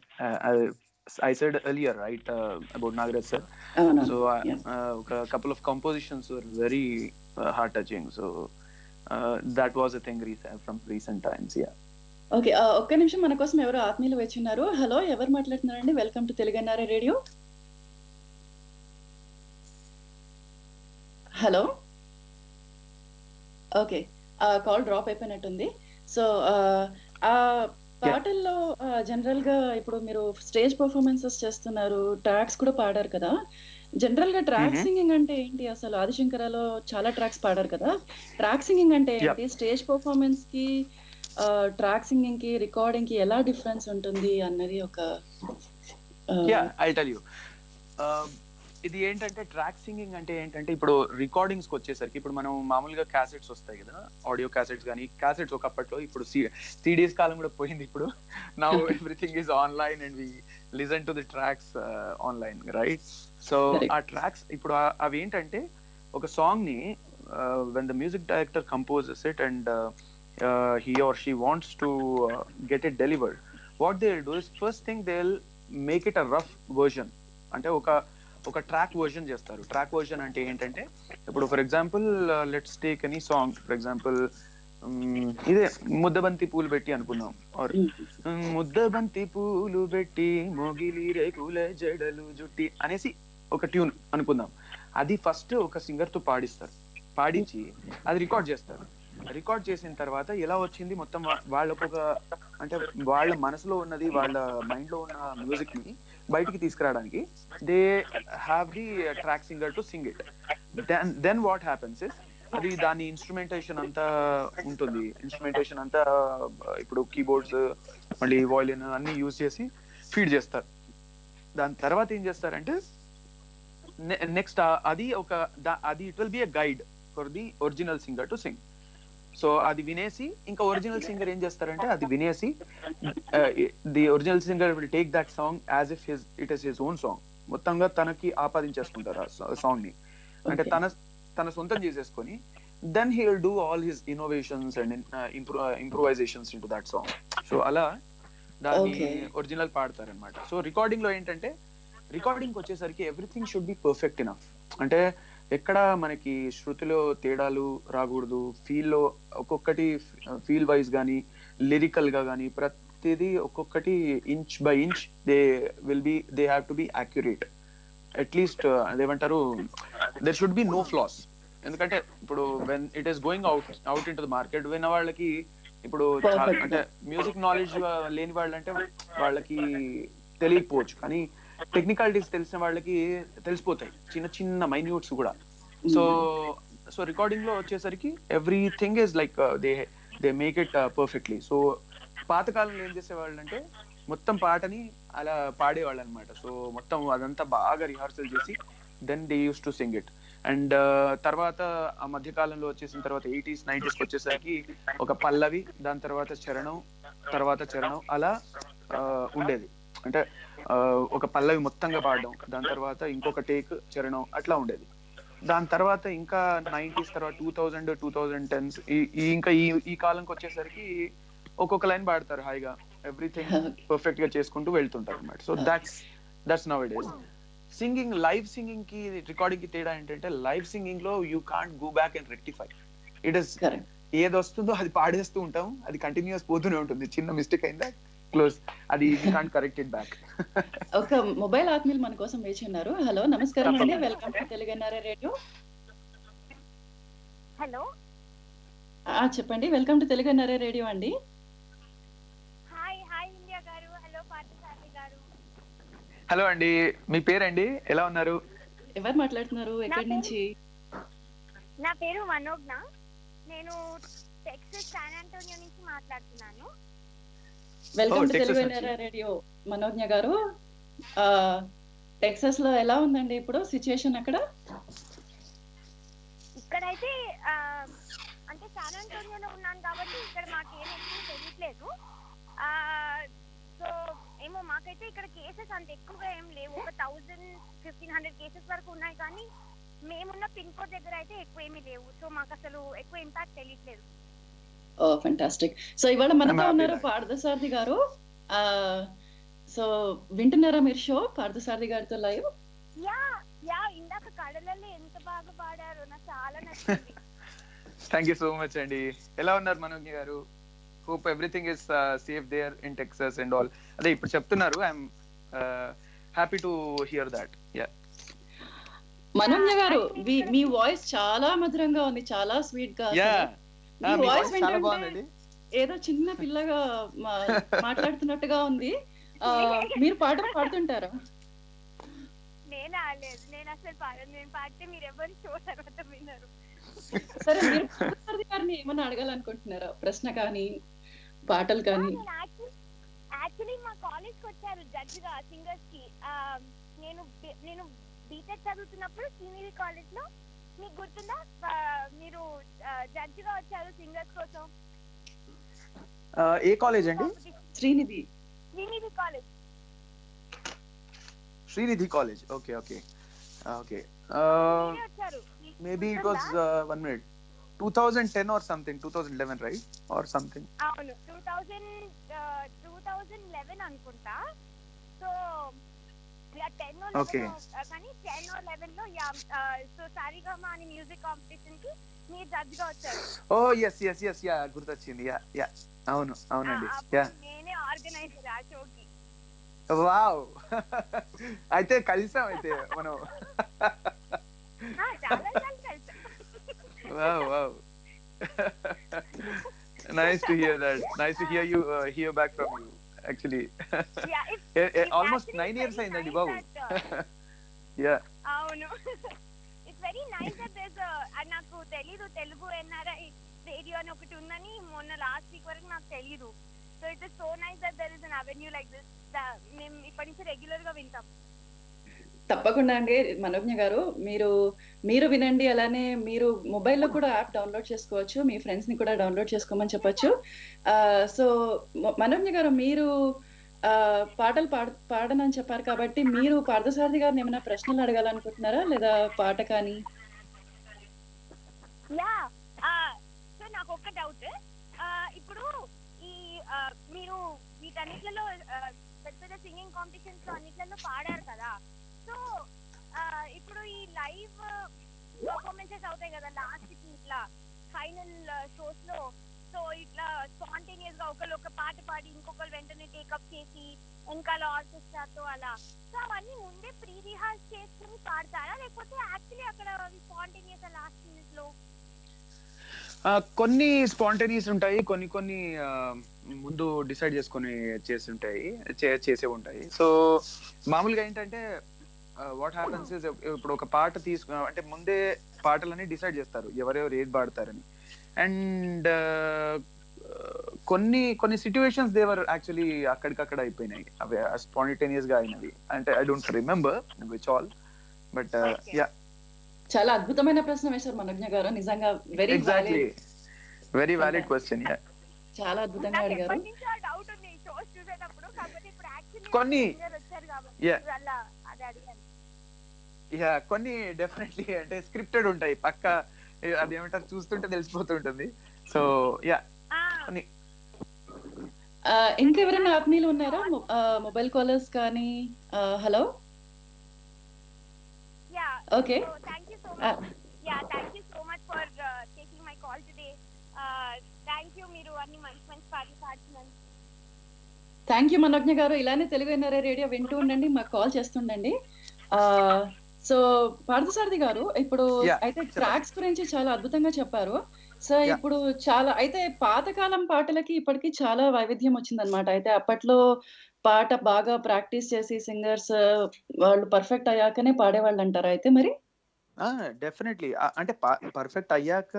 I said earlier, right, about Nagaraj sir. So a couple of compositions were very heart touching. So that was a thing from recent times. Yeah. Okay, ఒక్క నిమిషం, మన కోసం ఎవరో ఆత్మీయులు వచ్చి ఉన్నారు. హలో, ఎవరు మాట్లాడుతున్నారండి? Welcome to Telugu NRI radio. Hello, okay, call drop అయిపోయినట్టుంది. సో ఆ పాటల్లో జనరల్ గా ఇప్పుడు మీరు స్టేజ్ పర్ఫార్మెన్సెస్ చేస్తున్నారు, ట్రాక్స్ కూడా పాడారు కదా. జనరల్ గా ట్రాక్ సింగింగ్ అంటే ఏంటి అసలు? ఆదిశంకరాలో చాలా ట్రాక్స్ పాడారు కదా. ట్రాక్ సింగింగ్ అంటే ఏంటి? స్టేజ్ పర్ఫార్మెన్స్ కి, ట్రాక్ సింగింగ్ కి, రికార్డింగ్ కి ఎలా డిఫరెన్స్ ఉంటుంది అన్నది ఒక I'll tell you. ఇది ఏంటంటే ట్రాక్ సింగింగ్ అంటే ఏంటంటే, ఇప్పుడు రికార్డింగ్స్ కి వచ్చేసరికి ఇప్పుడు మనం మామూలుగా క్యాసెట్స్ వస్తాయి కదా, ఆడియో క్యాసెట్స్ కానీ, క్యాసెట్స్ ఒకప్పట్లో, ఇప్పుడు సిడీస్ కాలం కూడా పోయింది. ఇప్పుడు now everything is online and we listen to the tracks online, right? So ఆ ట్రాక్స్ ఇప్పుడు అవి ఏంటంటే, ఒక సాంగ్ ని when the music director composes it and he or she wants to get it delivered, what they'll do is first thing they'll make it a rough version. అంటే ఒక ట్రాక్ వర్జన్ చేస్తారు. ట్రాక్ వర్జన్ అంటే ఏంటంటే, ఇప్పుడు for example let's take any song. For example ఇదే ముద్దబంతి పూలు పెట్టి అనుకుందాం, ఆర్ ముద్దబంతి పూలు పెట్టి మొగిలి రేకుల జడలు జుట్టి అనేసి ఒక ట్యూన్ అనుకుందాం. అది ఫస్ట్ ఒక సింగర్ తో పాడిస్తారు, పాడించి అది రికార్డ్ చేస్తారు. రికార్డ్ చేసిన తర్వాత ఎలా వచ్చింది మొత్తం వాళ్ళకు ఒక అంటే వాళ్ళ మనసులో ఉన్నది వాళ్ళ మైండ్ లో ఉన్న మ్యూజిక్ ని బయటికి తీసుకురావడానికి they have the track singer to sing it. Then what happens is అది దాని ఇన్స్ట్రుమెంటేషన్ అంతా ఉంటుంది. ఇన్స్ట్రుమెంటేషన్ అంతా ఇప్పుడు కీబోర్డ్స్ మళ్ళీ వాయిలిన్ అన్ని యూజ్ చేసి ఫీడ్ చేస్తారు. దాని తర్వాత ఏం చేస్తారంటే నెక్స్ట్ అది it will be a guide for the original singer to Singh. So అది వినేసి ఇంకా ఒరిజినల్ సింగర్ ఏం చేస్తారంటే అది వినేసి the original singer will take that song as if it is his own song. మొత్తంగా తనకి ఆపాదించేసుకుంటారు ఆ సాంగ్ ని, అంటే తన సొంతం చేసేసుకొని then he will do all his innovations and improvisations into that song. So అలా దాన్ని ఒరిజినల్ పాడతారనమాట. సో రికార్డింగ్ లో ఏంటంటే రికార్డింగ్ వచ్చేసరికి everything should be perfect enough. అంటే ఎక్కడ మనకి శృతిలో తేడాలు రాకూడదు, ఫీల్లో ఒక్కొక్కటి ఫీల్ వైజ్ కానీ లిరికల్ గా కానీ ప్రతిదీ ఒక్కొక్కటి inch by inch they have to be accurate. At least అదేమంటారు there should be no flaws. ఎందుకంటే ఇప్పుడు when it is going out into the market విన్న వాళ్ళకి ఇప్పుడు అంటే మ్యూజిక్ నాలెడ్జ్ లేని వాళ్ళంటే వాళ్ళకి తెలియకపోవచ్చు, కానీ టెక్నికాలిటీస్ తెలిసిన వాళ్ళకి తెలిసిపోతాయి చిన్న చిన్న మైన్యూట్స్ కూడా. సో రికార్డింగ్ లో వచ్చేసరికి everything is like they make it perfectly. So పాతకాలంలో ఏం చేసేవాళ్ళు అంటే మొత్తం పాటని అలా పాడేవాళ్ళు అనమాట. సో మొత్తం అదంతా బాగా రిహార్సల్ చేసి then they used to sing it. And తర్వాత ఆ మధ్య కాలంలో వచ్చేసిన తర్వాత 80s 90s వచ్చేసరికి ఒక పల్లవి, దాని తర్వాత చరణం అలా ఉండేది. అంటే ఒక పల్లవి మొత్తంగా పాడడం, దాని తర్వాత ఇంకొక టేక్ చరణం అట్లా ఉండేది. దాని తర్వాత ఇంకా 90s తర్వాత 2000 2010s ఇంకా ఈ కాలంకి వచ్చేసరికి ఒక్కొక్క లైన్ పాడతారు హాయిగా, ఎవ్రీథింగ్ పర్ఫెక్ట్ గా చేసుకుంటూ వెళ్తుంటారు అనమాట. So that's now it is. Singing live singing కి రికార్డింగ్ కి తేడా ఏంటంటే లైవ్ సింగింగ్ లో you can't go back and rectify. It is ఏది వస్తుందో అది పాడేస్తూ ఉంటాం, అది కంటిన్యూస్ పోతూనే ఉంటుంది. చిన్న మిస్టేక్ అయిందా క్లోజ్, అది you can't correct it back. ఒక మొబైల్ ఆత్మీయులు మన కోసం వేచి ఉన్నారు. హలో, నమస్కారం అండి, welcome to Telugu NRI radio. Hello, చెప్పండి, welcome to Telugu NRI radio అండి. హాయ్ ఇండియా గారు. హలో పార్థసారథి గారు. హలో అండి, మీ పేరండి, ఎలా ఉన్నారు? ఎవరు మాట్లాడుతున్నారు, ఎక్కడి నుంచి? నా పేరు మనోజ్ఞ, నేను టెక్సస్ శాన్ ఆంటోనియో నుంచి మాట్లాడుతున్నాను. Welcome to Telugu NRI radio. Manogna గారు, టెక్సస్ లో ఎలా ఉందండి ఇప్పుడు సిచ్యుయేషన్ అక్కడ? ఇక్కడైతే అంటే శాన్ ఆంటోనియోలో ఉన్నాను కాబట్టి ఇక్కడ మాకు ఏం ఎక్కువ తెలియట్లేదు. సో ఏమో మాకైతే ఇక్కడ కేసెస్ అంత ఎక్కువగా ఏం లేవు. ఒక 1000-1500 కేసెస్ వరకు ఉన్నాయి, కానీ మేమున్న పిన్ కోడ్ దగ్గర అయితే ఎక్కువ ఏమీ లేవు. సో మాకు అసలు ఎక్కువ ఇంపాక్ట్ తెలియట్లేదు. Oh fantastic. సో ఇవాళ మనతో ఉన్నారు పార్థసారథి గారు. సో వింటున్నారా మీరు షో పార్థసారథి గారితో లైవ్? యా ఇందాక కడలలో ఎంత బాగా పాడారో, నాకు చాలా నచ్చింది. థ్యాంక్ యూ సో మచ్ అండి. ఎలా ఉన్నారు మనోజ్ఞ గారు? Hope everything is safe there in Texas and all. అదే ఇప్పుడు చెప్తున్నారు, I'm happy to hear that. Yeah Manogna గారు, మీ వాయిస్ చాలా మధురంగా ఉంది, చాలా స్వీట్ గా. వాయిస్ వింటుంటే ఏదో చిన్న పిల్లగా మాట్లాడుతున్నట్టుగా ఉంది. మీరు పాడుతుంటారా? నేను అసలు పాడను. నేను పాడితే మీరు ఎవరు షో తర్వాత విన్నారు. సరే, మీరు పార్థసారథి గారిని ఏమన్నా అడగాలనుకుంటున్నారా? ప్రశ్న కానీ పాటలు కానీ? యాక్చువల్లీ మా కాలేజ్ కి వచ్చారు జడ్జ్ గా సింగర్స్ కి. నేను బీటెక్ చదువుతున్నప్పుడు శ్రీనిధి కాలేజ్ లో, మీకు గుర్తుందా, మీరు జడ్జ్ గా వచ్చారు సింగర్స్ కోసం. ఏ కాలేజ్ అండి? Srinidhi college. Srinidhi college. Okay okay okay. Maybe it was 1 minute 2010 or something, 2011 right or something. అవును, 2011 అనుకుంటా. సో 10 or 11, కానీ 10 or 11 లో సో సారిగమ అని మ్యూజిక్ కాంపిటీషన్ కి మీరు జడ్జ్ గా వచ్చారు. ఓ yes యా గుర్తొచ్చింది. యా అవునండి. యా నేనే ఆర్గనైజర్ ఆ షోకి. వావ్. అయితే కలిసాం అయితే మనం. చాలా కలిసాం. Wow. Nice to hear that. Nice to hear back from you. Actually, Yeah, it's almost actually 9 years very అయిందండి nice బాబు. that, Yeah. అవును. It's very nice that there నాకు తెలీదు తెలుగు ఎన్ఆర్ఐ రేడియో అని ఒకటి ఉందని మొన్న లాస్ట్ వీక్ వరకు నాకు తెలీదు. So it is so nice that there is an avenue like this. మేము ఇప్పటి నుంచి రెగ్యులర్ గా వింటాం. తప్పకుండా అండి మనోజ్ఞ గారు, మీరు వినండి. అలానే మీరు మొబైల్లో కూడా యాప్ డౌన్లోడ్ చేసుకోవచ్చు, మీ ఫ్రెండ్స్ ని కూడా డౌన్లోడ్ చేసుకోమని చెప్పొచ్చు. సో మనోజ్ఞ గారు, మీరు పాటలు పాడనని చెప్పారు కాబట్టి మీరు పార్థసారథి గారిని ఏమైనా ప్రశ్నలు అడగాలనుకుంటున్నారా, లేదా పాట కానీ? యా, సో నాకు ఒక్క డౌట్. ఇప్పుడు ఈ మీరు వీటన్నిట్లలో పెద్ద పెద్ద సింగింగ్ కాంపిటీషన్స్ లో అన్నిట్లలో పాడారు కదా. సో ఇప్పుడు ఈ లైవ్ పర్ఫార్మెన్సెస్ అవుతాయి కదా లాస్ట్ కి ఇట్లా ఫైనల్ షోస్ లో. సో ఇట్లా స్పాంటేనియస్ గా ఒకళ్ళు ఒక పాట పాడి ఇంకొకరు వెంటనే టేకప్ చేసి వెనకాల ఆర్కెస్ట్రాతో అలా. సో అవన్నీ ముందే ప్రీ రిహార్స్ చేసుకుని పాడతారా, లేకపోతే యాక్చువల్లీ అక్కడ స్పాంటేనియస్ లాస్ట్ మినిట్ లో? కొన్ని స్పాంటేనియస్ ఉంటాయి, కొన్ని ముందు డిసైడ్ చేసుకొని చేసే ఉంటాయి. సో మామూలుగా ఏంటంటే వాట్ హ్యాపన్స్ ఇస్, ఇప్పుడు ఒక పాట అంటే ముందే పాటలని డిసైడ్ చేస్తారు ఎవరెవరు ఏది పాడతారని. అండ్ కొన్ని సిచ్యువేషన్స్ దేవర్ యాక్చువల్లీ అక్కడికక్కడ అయిపోయినాయి, అవి స్పాంటేనియస్ గా అయినవి. అంటే I don't remember which all, but yeah. చాలా అద్భుతమైన ప్రశ్న వేశారు మనోజ్ఞ గారు, నిజంగా very exactly, very valid question. చాలా అద్భుతంగా అడిగారు. కొన్ని డెఫినెట్లీ అంటే స్క్రిప్టెడ్ ఉంటాయి, పక్క అది ఏమంటారు చూస్తుంటే తెలిసిపోతుంటుంది. సో యా, కొన్ని. ఇంకెవరైనా ఆత్మీయులు ఉన్నారా, మొబైల్ కాలర్స్ కానీ? Hello. Okay, thank you so much. Yeah, thank you so much for taking my call today. Thank you, మీరు అన్ని మంచి పాటలు పాడుతున్నారు. థ్యాంక్ యూ మనోజ్ఞ గారు. ఇలానే తెలుగు ఎన్ఆర్ఐ రేడియో వింటూ ఉండండి, మాకు కాల్ చేస్తుండండి. సో పార్థసారథి గారు, ఇప్పుడు అయితే ట్రాక్స్ గురించి చాలా అద్భుతంగా చెప్పారు. సో ఇప్పుడు చాలా అయితే పాతకాలం పాటలకి ఇప్పటికి చాలా వైవిధ్యం వచ్చిందనమాట. అయితే అప్పట్లో పాట బాగా ప్రాక్టీస్ చేసి సింగర్స్ వాళ్ళు పర్ఫెక్ట్ అయ్యాకనే పాడేవాళ్ళు అంటారా అయితే మరి? డెఫినెట్లీ, అంటే పర్ఫెక్ట్ అయ్యాక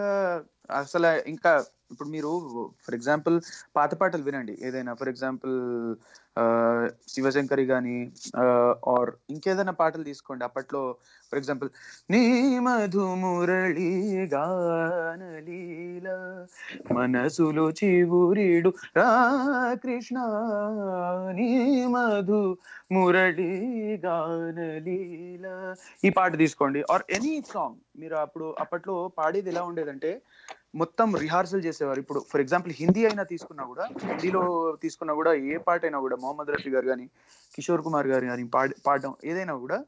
అసలు ఇంకా ఇప్పుడు మీరు ఫర్ ఎగ్జాంపుల్ పాత పాటలు వినండి ఏదైనా, ఫర్ ఎగ్జాంపుల్ శివశంకరి గాని ఆర్ ఇంకేదైనా పాటలు తీసుకోండి. అప్పట్లో ఫర్ ఎగ్జాంపుల్ నీ మధు మురళి గానలీల మనసులో చివురీడు రా కృష్ణ, నీ మధు మురళి గానలీల, ఈ పాట తీసుకోండి. ఆర్ ఎనీ సాంగ్ మీరు అప్పట్లో పాడేది ఎలా ఉండేదంటే మొత్తం రిహార్సల్ చేసేవారు. ఇప్పుడు ఫర్ ఎగ్జాంపుల్ హిందీలో తీసుకున్నా కూడా ఏ పాట అయినా కూడా మొహమ్మద్ రఫీ గారు కానీ కిషోర్ కుమార్ గారు కానీ పాడడం ఏదైనా కూడా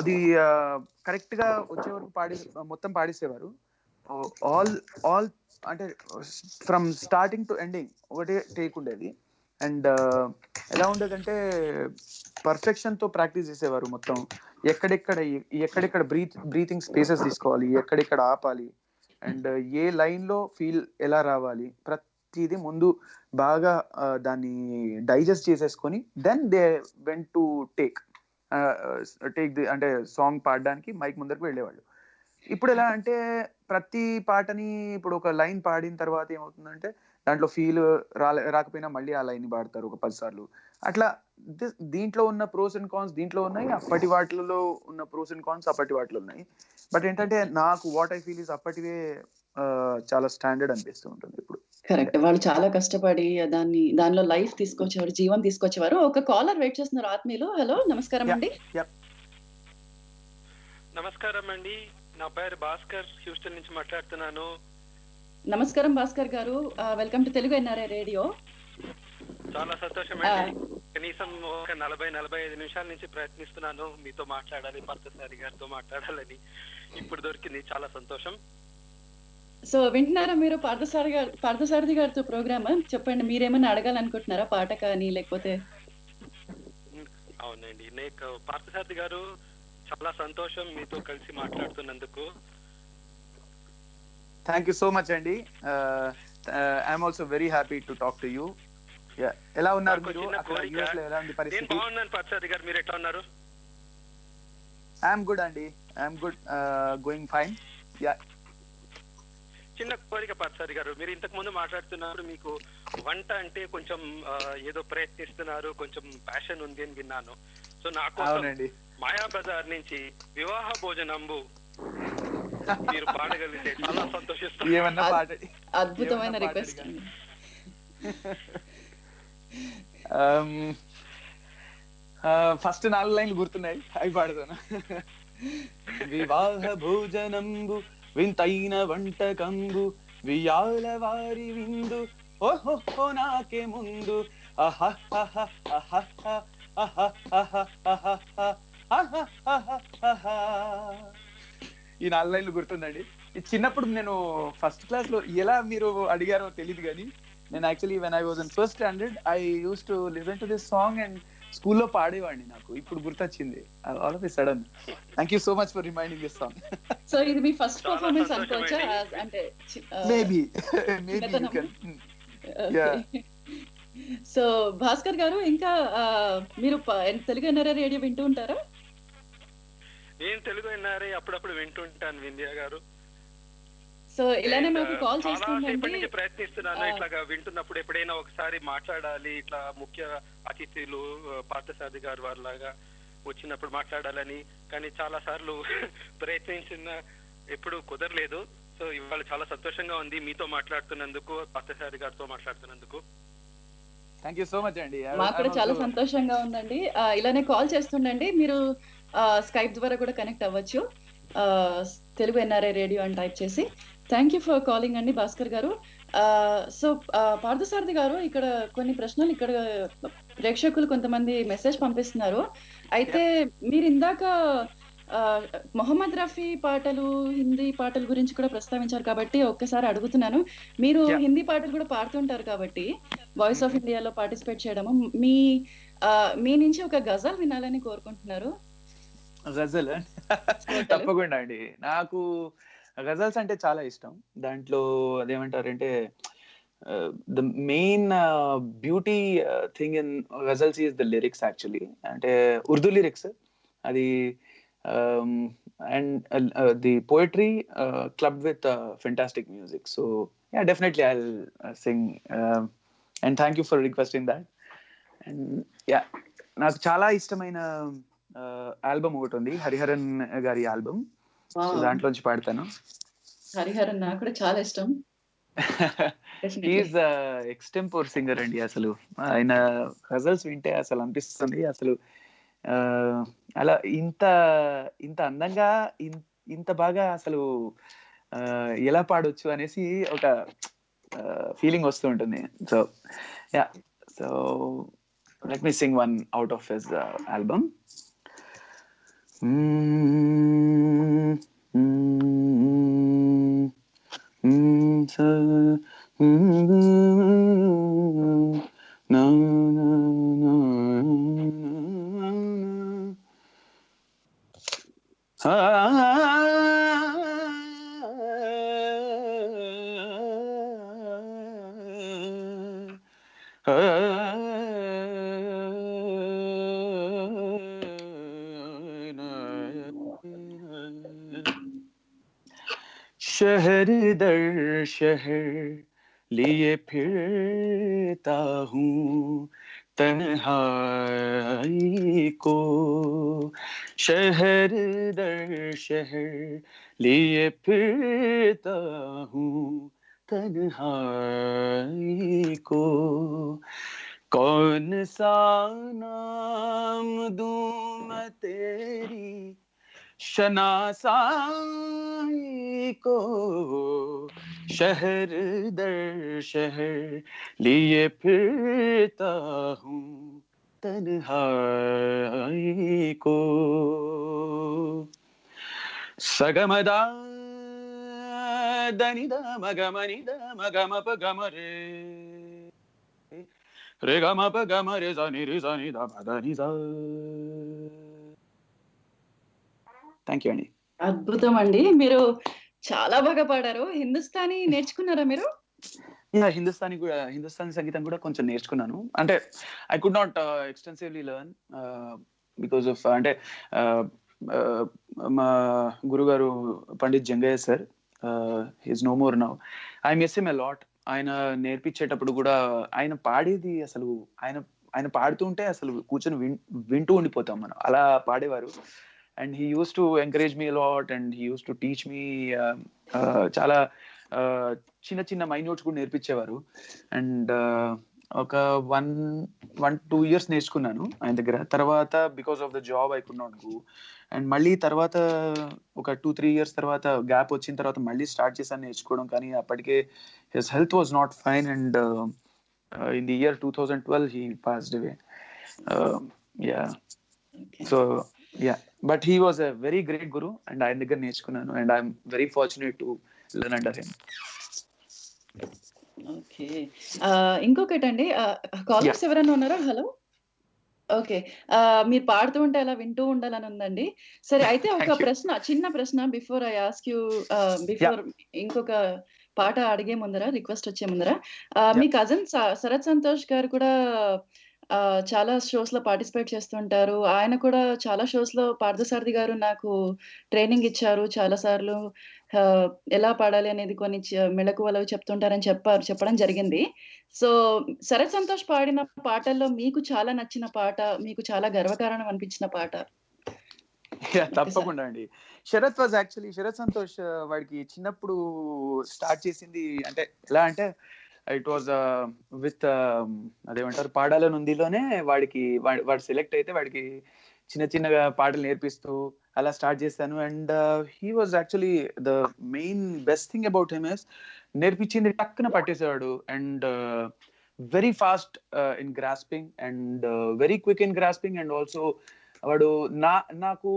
అది కరెక్ట్ గా వచ్చే వరకు మొత్తం పాడేసేవారు. ఆల్ అంటే ఫ్రమ్ స్టార్టింగ్ టు ఎండింగ్ ఒకటే టేక్ ఉండేది. అండ్ ఎలా ఉండేదంటే పర్ఫెక్షన్ తో ప్రాక్టీస్ చేసేవారు. మొత్తం ఎక్కడెక్కడ బ్రీతింగ్ స్పేసెస్ తీసుకోవాలి, ఎక్కడెక్కడ ఆపాలి, అండ్ ఏ లైన్ లో ఫీల్ ఎలా రావాలి, ప్రతిదీ ముందు బాగా దాన్ని డైజెస్ట్ చేసేసుకొని then they went to take the అంటే సాంగ్ పాడడానికి మైక్ ముందరకు వెళ్ళేవాళ్ళు. ఇప్పుడు ఎలా అంటే ప్రతి పాటని ఇప్పుడు ఒక లైన్ పాడిన తర్వాత ఏమవుతుందంటే దాంట్లో ఫీల్ రాకపోయినా మళ్ళీ ఆ లైన్ పాడతారు ఒక 10 సార్లు. అట్లా దీంట్లో ఉన్న ప్రోస్ అండ్ కాన్స్ దీంట్లో ఉన్నాయి, అప్పటి వాటిలో ఉన్న ప్రోస్ అండ్ కాన్స్ అప్పటి వాటిలో ఉన్నాయి. బట్ ఏంటంటే నాకు వాట్ ఐ ఫీల్ ఇస్ అప్పటివే చాలా స్టాండర్డ్ అనిపిస్తూ ఉంటుంది ఇప్పుడు. కరెక్ట్, వాళ్ళు చాలా కష్టపడి దానిలో లైఫ్ తీసుకొచ్చేవారు, జీవం తీసుకొచ్చేవారు. ఒక కాలర్ వెయిట్ చేస్తున్నారు ఆత్మీయులు. హలో, నమస్కారం అండి. నమస్కారం అండి, నా పేరు భాస్కర్, హ్యూస్టన్ నుంచి మాట్లాడుతున్నాను. నమస్కారం భాస్కర్ గారు, welcome to Telugu NRI radio. చాలా సంతోషం అండి. కనీసం ఒక 40-45 నిమిషాల నుంచి ప్రయత్నిస్తున్నాను మీతో మాట్లాడాలి, పార్థసారథి గారితో మాట్లాడాలని. ఇప్పుడు దొరికింది, చాలా సంతోషం. సో వింటున్నారా మీరు పార్థసారథి గారితో ప్రోగ్రామ్? చెప్పండి, మీరేమైనా అడగాలనుకుంటున్నారా పాట కానీ లేకపోతే? అవునండి, నాకు పార్థసారథి గారు చాలా సంతోషం మీతో కలిసి మాట్లాడుతున్నందుకు. థ్యాంక్ యూ సో మచ్ అండి. I'm also very happy to talk to you. ఎలా ఉన్నారు మీరు? అక్కడ యుఎస్ లో ఎలా ఉంది పరిస్థితి? నేను బాగున్నాను పార్థసారథి గారు, మీరు ఎట్లా ఉన్నారు? ఐఎమ్ గుడ్ అండి, I'm good, going fine. Yeah, చిన్న కోరిక పార్థసారథి గారు, మీరు ఇంతకు ముందు మాట్లాడుతున్నారు, మీకు వంట అంటే కొంచెం ఏదో ప్రయత్నిస్తున్నారు, కొంచెం ప్యాషన్ ఉంది అని విన్నాను. సో నాకు మాయా బజార్ నుంచి వివాహ భోజనంబు మీరు పాడగలిగితే చాలా సంతోషిస్తాను. ఏమన్నా పాట, అద్భుతమైన రిక్వెస్ట్. ఫస్ట్ 4 లైన్లు గుర్తున్నాయి, అవి పాడుతాను. వివాహ భోజనంబు వింతైన వంటకంబు వియాల వారి విందు ఓహో నాకే ముందు ఈ 4 లైన్లు గుర్తుందండి. చిన్నప్పుడు నేను ఫస్ట్ క్లాస్ లో, ఎలా మీరు అడిగారో తెలియదు కానీ, నేను actually when I was in first standard I use to listen to this song and స్కూల్లో పాడేవాడిని. నాకు ఇప్పుడు గుర్తొచ్చింది all of a sudden. Thank you so much for reminding this song. So ఇది మీ ఫస్ట్ పర్ఫార్మెన్స్ అనుకోవచ్చా? అంటే మేబీ సో భాస్కర్ గారు, ఇంకా మీరు తెలుగు ఎన్ఆర్ఐ రేడియో వింటూ ఉంటారా? నేను తెలుగు ఎన్ఆర్ఐ అప్పుడప్పుడు వింటుంటాను వింధ్య గారు. సో ఇలానే మాకు కాల్ చేస్తుండండి. ప్రయత్నిస్తున్నాను ఇట్లాగా వింటున్నప్పుడు ఎప్పుడైనా ఒకసారి మాట్లాడాలి, ఇట్లా ముఖ్య అతిథులు పార్థసారథి గారు వారిలాగా వచ్చినప్పుడు మాట్లాడాలని, కానీ చాలా సార్లు ప్రయత్నించిన ఎప్పుడు కుదరలేదు. సో ఇవాళ చాలా సంతోషంగా ఉంది మీతో మాట్లాడుతున్నందుకు, పార్థసారథి గారితో మాట్లాడుతున్నందుకు. థ్యాంక్ యూ సో మచ్ అండి. మాకు కూడా చాలా సంతోషంగా ఉందండి. ఇలానే కాల్ చేస్తుండండి. మీరు స్కైప్ ద్వారా కూడా కనెక్ట్ అవ్వచ్చు, తెలుగు ఎన్ఆర్ఐ రేడియో అని టైప్ చేసి. థ్యాంక్ యూ ఫర్ కాలింగ్ అండి భాస్కర్ గారు. సో పార్థసారథి గారు, ఇక్కడ కొన్ని ప్రశ్నలు ఇక్కడ ప్రేక్షకులు కొంతమంది మెసేజ్ పంపిస్తున్నారు. అయితే మీరు ఇందాక మొహమ్మద్ రఫీ పాటలు, హిందీ పాటల గురించి కూడా ప్రస్తావించారు కాబట్టి ఒక్కసారి అడుగుతున్నాను. మీరు హిందీ పాటలు కూడా పాడుతుంటారు కాబట్టి వాయిస్ ఆఫ్ ఇండియాలో పార్టిసిపేట్ చేయడము, మీ నుంచి ఒక గజల్ వినాలని కోరుకుంటున్నారు. గజల్ తప్పకుండా అండి. నాకు గజల్స్ అంటే చాలా ఇష్టం. దాంట్లో అదేమంటారంటే the main beauty thing in ghazals is the lyrics actually. అంటే ఉర్దూ లిరిక్స్ అది, and the poetry club with fantastic music. So yeah, definitely I will sing, and thank you for requesting that. And yeah, నాకు చాలా ఇష్టమైన ఆల్బమ్ ఒకటి ఉంది, హరిహరన్ గారి ఆల్బమ్. దాంట్లోంచి పాడతాను. హరిహరన్ నాకు కూడా చాలా ఇష్టం. ఈజ్ ఎక్స్టెంపోర్ సింగర్ అండి. అసలు ఆయన గజల్స్ వింటే అసలు అనిపిస్తుంది అసలు అలా ఇంత అందంగా ఇంత బాగా అసలు ఎలా పాడొచ్చు అనేసి ఒక ఫీలింగ్ వస్తూ ఉంటుంది. So yeah, so let me sing one out of his album. शहर दर शहर लिए फिरता हूँ तन्हाई को, शहर दर शहर लिए फिरता हूँ तन्हाई को, कौन सा नाम दूं मैं तेरी शनासाई को, शहर दर शहर लिए फिरता हूँ तन्हाई को, सगमदा दनिदा मगमनिदा मगमप गमरे रे गमप गमरे जनिदा पदनिदा. థ్యాంక్ యూ అండి. అద్భుతం అండి. మీరు చాలా బాగా పాడారు. హిందుస్థానీ నేర్చుకున్నారా మీరు? హిందుస్థానీ సంగీతం కూడా కొంచెం నేర్చుకున్నాను. అంటే I could not extensively learn because of అంటే మా గురుగారు Pandit Jangaiah sir, his no more now. I miss him a lot. ఆయన నేర్పించేటప్పుడు కూడా ఆయన పాడేది అసలు ఆయన పాడుతుంటే అసలు కూర్చొని వింటూ ఉండిపోతాం మనం, అలా పాడేవారు. And he use to encourage me lot and he use to teach me చాలా చిన్న చిన్న మైన్యూట్స్ కూడా నేర్పించేవారు. అండ్ ఒక 1-2 years నేర్చుకున్నాను ఆయన దగ్గర. తర్వాత because of the job I could not go. And మళ్ళీ తర్వాత ఒక 2-3 years తర్వాత గ్యాప్ వచ్చిన తర్వాత మళ్ళీ స్టార్ట్ చేశాను నేర్చుకోవడం. కానీ అప్పటికే his health was not fine and in the year 2012 he passed away. Yeah. So yeah, but he was a very great guru and I దగ్గర నేర్చుకున్నాను and I'm very fortunate to learn under him. Okay. ఇంకొకటండి, కాలర్స్ ఎవరైనా ఉన్నారా? హలో. ఓకే. మీరు పాడుతూ ఉంటే అలా వింటూ ఉండాలని ఉందండి. సరే, అయితే ఒక ప్రశ్న, చిన్న ప్రశ్న before I ask you, before ఇంకొక పాట అడిగే ముందర, రిక్వెస్ట్ వచ్చే ముందర, మీ కజిన్ శరత్ సంతోష్ గారు కూడా చాలా షోస్ లో పార్టిసిపేట్ చేస్తుంటారు. ఆయన కూడా చాలా షోస్ లో పార్థసారథి గారు నాకు ట్రైనింగ్ ఇచ్చారు చాలా సార్లు, ఎలా పాడాలి అనేది కొన్ని మెళకువలు చెప్తుంటారని చెప్పడం జరిగింది. సో శరత్ సంతోష్ పాడిన పాటల్లో మీకు చాలా నచ్చిన పాట, మీకు చాలా గర్వకారణం అనిపించిన పాట? తప్పకుండా అండి. శరత్ సంతోష్ వాడికి చిన్నప్పుడు స్టార్ట్ చేసింది అంటే ఎలా అంటే, ఇట్ వాజ్ విత్ అదేమంటారు పాడాలని ఉందిలోనే వాడు సెలెక్ట్ అయితే వాడికి చిన్న చిన్నగా పాటలు నేర్పిస్తూ అలా స్టార్ట్ చేశాను. And he was actually the main best thing about him is నేర్పించింది టక్కున పట్టేసేవాడు. And very fast in grasping and very quick in grasping. And also వాడు నాకు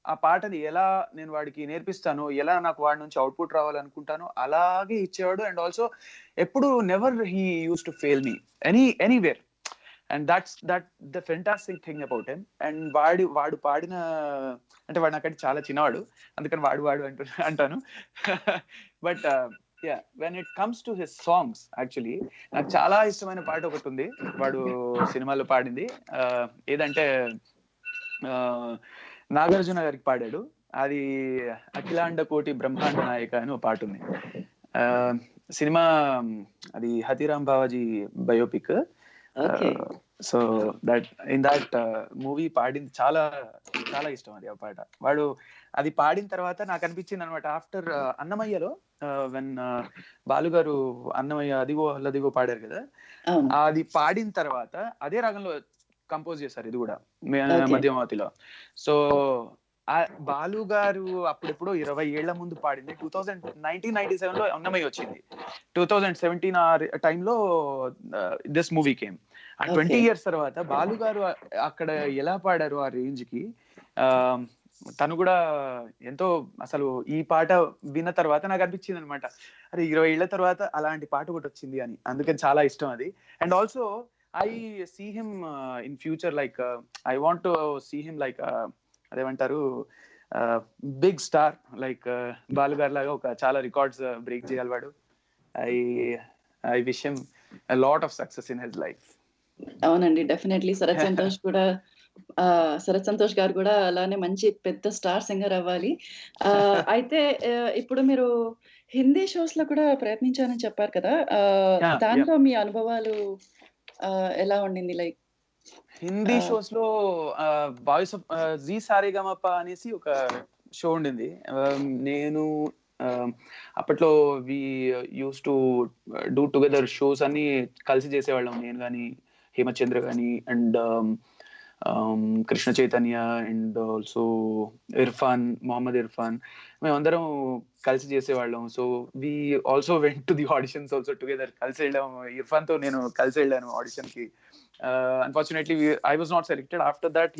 ఆ పాటని ఎలా నేను వాడికి నేర్పిస్తాను, ఎలా నాకు వాడి నుంచి అవుట్పుట్ రావాలనుకుంటానో అలాగే ఇచ్చేవాడు. అండ్ ఆల్సో ఎప్పుడు never he use to fail me anywhere. And that the fantastic thing about him. And వాడు పాడిన అంటే వాడు నాకంటే చాలా చిన్నవాడు, అందుకని వాడు అంటాను. But yeah, when it comes to his songs actually నాకు చాలా ఇష్టమైన పాట ఒకటి ఉంది వాడు సినిమాలో పాడింది. ఏదంటే నాగార్జున గారికి పాడాడు, అది అఖిలాండ కోటి బ్రహ్మాండ నాయక అని ఒక పాట ఉంది. సినిమా అది Hathiram Bavaji biopic. So that movie పాడింది చాలా చాలా ఇష్టం అది ఆ పాట. వాడు అది పాడిన తర్వాత నాకు అనిపించింది అనమాట, ఆఫ్టర్ అన్నమయ్యలో వెన్ బాలుగారు అన్నమయ్య అదిగో పాడారు కదా, అది పాడిన తర్వాత అదే రాగంలో కంపోజ్ చేశారు ఇది కూడా మధ్యమావతిలో. సో బాలు గారు అప్పుడెప్పుడో 20 ఏళ్ల ముందు పాడింది. 1997లో అన్నమయ్య వచ్చింది. 2017 ఆ టైంలో దిస్ మూవీ కేమ్. ఆ 20 years తర్వాత బాలు గారు అక్కడ ఎలా పాడారు ఆ రేంజ్ కి, తను కూడా ఎంతో అసలు ఈ పాట విన్న తర్వాత నాకు అనిపించింది అనమాట, అరే 20 ఏళ్ల తర్వాత అలాంటి పాట ఒకటి వచ్చింది అని. అందుకని చాలా ఇష్టం అది. And also I see him in future, like I want to see him like అదేమంటారు బిగ్ స్టార్ లైక్ బాలు గారి లాగా ఒక చాలా రికార్డ్స్ బ్రేక్ చేయాలి వాడు. I wish him a lot of success in his life. అవునండి, డెఫినెట్లీ. శరత్ సంతోష్ గారు కూడా అలానే మంచి పెద్ద స్టార్ సింగర్ అవ్వాలి. అయితే ఇప్పుడు మీరు హిందీ షోస్ లో కూడా ప్రయత్నించారని చెప్పారు కదా, దాంట్లో మీ అనుభవాలు ఎలా ఉండింది? లైక్ హిందీ షోస్ లో వాయిస్ ఆఫ్ జీ సారేగమప అనేసి ఒక షో ఉండింది. నేను అప్పట్లో we used to do together shows అన్ని కలిసి చేసేవాళ్ళం, నేను కానీ హేమచంద్ర కానీ and Krishna Chaitanya and also Mohammed Irfan, మేమందరం కలిసి చేసేవాళ్ళం. So we also went to the auditions also together, కలిసి వెళ్ళాం. ఇర్ఫాన్ తో నేను కలిసి వెళ్ళాను ఆడిషన్ కి. Unfortunately I was not selected. After that